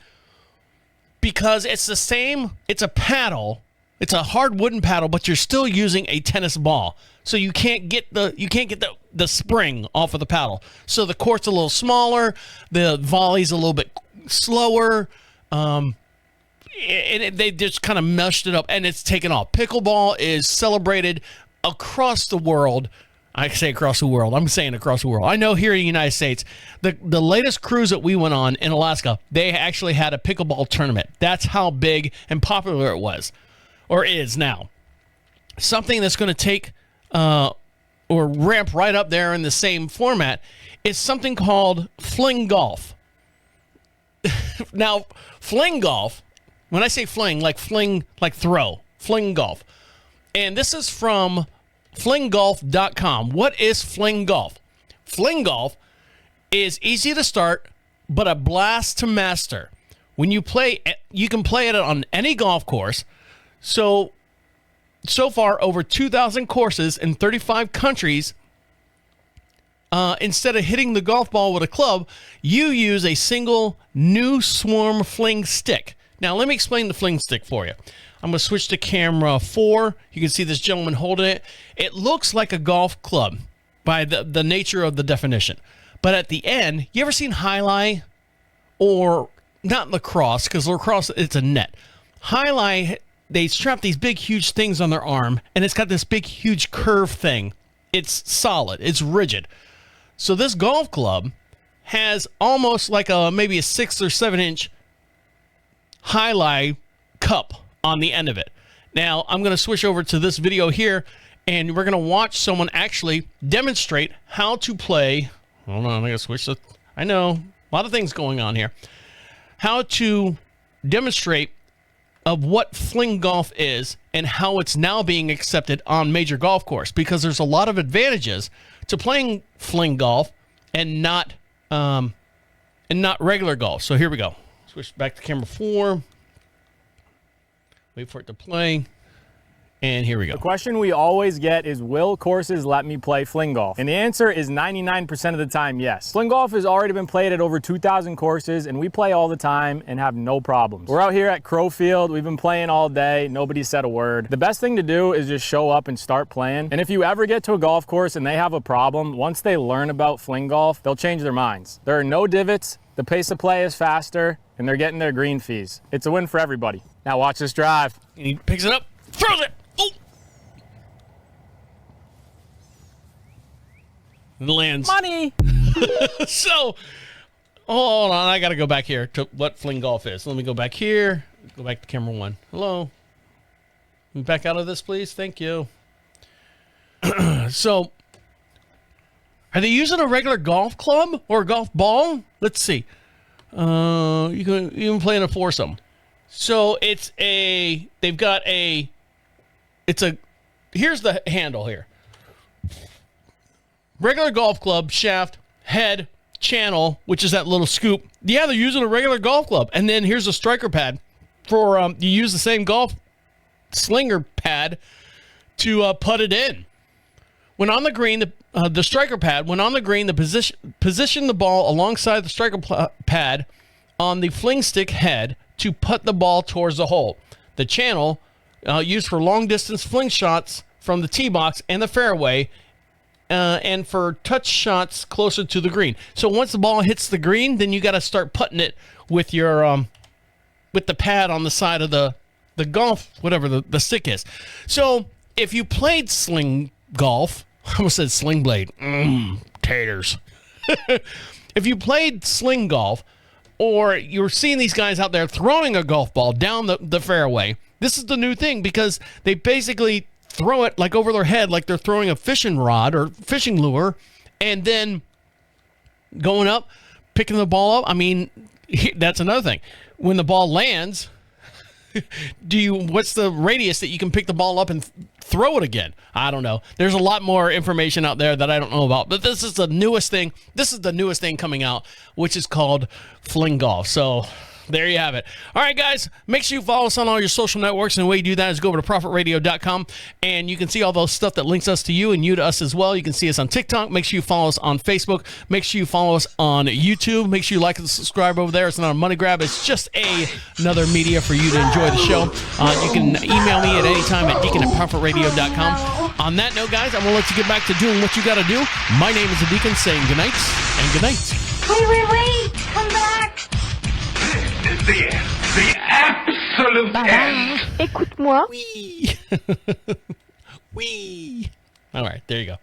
Because it's the same, it's a paddle, it's a hard wooden paddle, but you're still using a tennis ball. So you can't get the spring off of the paddle. So the court's a little smaller, the volley's a little bit slower, and they just kind of meshed it up, and it's taken off. Pickleball is celebrated across the world. I say across the world. I'm saying across the world. I know here in the United States, the latest cruise that we went on in Alaska, they actually had a pickleball tournament. That's how big and popular it was, or is now. Something that's going to take or ramp right up there in the same format is something called fling golf. Now, fling golf, when I say fling like throw, fling golf. And this is from flinggolf.com. What is fling golf? Fling golf is easy to start, but a blast to master. When you play, you can play it on any golf course. So far, over 2,000 courses in 35 countries. Instead of hitting the golf ball with a club, you use a single new swarm fling stick. Now, let me explain the fling stick for you. I'm going to switch to camera 4. You can see this gentleman holding it. It looks like a golf club by the nature of the definition. But at the end, you ever seen highlight? Or not lacrosse, because lacrosse, it's a net. Highlight, they strap these big, huge things on their arm, and it's got this big, huge curve thing. It's solid. It's rigid. So this golf club has almost like maybe a 6 or 7 inch highlight cup on the end of it. Now, I'm going to switch over to this video here, and we're going to watch someone actually demonstrate how to play. Hold on, I got to switch the. I know, a lot of things going on here. How to demonstrate of what fling golf is and how it's now being accepted on major golf course, because there's a lot of advantages to playing fling golf and not regular golf. So here we go. Switch back to camera 4. Wait for it to play. And here we go. The question we always get is, will courses let me play fling golf? And the answer is 99% of the time, yes. Fling golf has already been played at over 2,000 courses, and we play all the time and have no problems. We're out here at Crowfield. We've been playing all day. Nobody said a word. The best thing to do is just show up and start playing. And if you ever get to a golf course and they have a problem, once they learn about fling golf, they'll change their minds. There are no divots, the pace of play is faster, and they're getting their green fees. It's a win for everybody. Now watch this drive. And he picks it up, throws it. Oh! It lands. Money! So, hold on. I got to go back here to what fling golf is. Let me go back here. Go back to camera 1. Hello. Let me back out of this, please. Thank you. So, are they using a regular golf club or a golf ball? Let's see. You can play in a foursome. So here's the handle here. Regular golf club, shaft, head, channel, which is that little scoop. Yeah, they're using a regular golf club. And then here's a striker pad for, you use the same golf slinger pad to putt it in. When on the green, the striker pad, when on the green, position the ball alongside the striker pad on the fling stick head to putt the ball towards the hole. The channel, used for long distance fling shots from the tee box and the fairway, and for touch shots closer to the green. So once the ball hits the green, then you got to start putting it with your with the pad on the side of the golf, whatever the stick is. So if you played sling golf, I almost said sling blade. Taters. If you played sling golf, or you're seeing these guys out there throwing a golf ball down the fairway, This is the new thing because they basically throw it like over their head like they're throwing a fishing rod or fishing lure, and then going up, picking the ball up. I mean, that's another thing. When the ball lands, what's the radius that you can pick the ball up and throw it again? I don't know. There's a lot more information out there that I don't know about, but this is the newest thing. This is the newest thing coming out, which is called Fling Golf. So there you have it. All right, guys, make sure you follow us on all your social networks. And the way you do that is go over to profitradio.com, and you can see all those stuff that links us to you and you to us as well. You can see us on TikTok. Make sure you follow us on Facebook. Make sure you follow us on YouTube. Make sure you like and subscribe over there. It's not a money grab. It's just another media for you to enjoy the show. You can email me at any time at deacon@profitradio.com. On that note, guys, I'm going to let you get back to doing what you got to do. My name is the Deacon, saying good night and good night. Wait, come back. The absolute end. Écoute-moi. Oui. Oui. All right, there you go.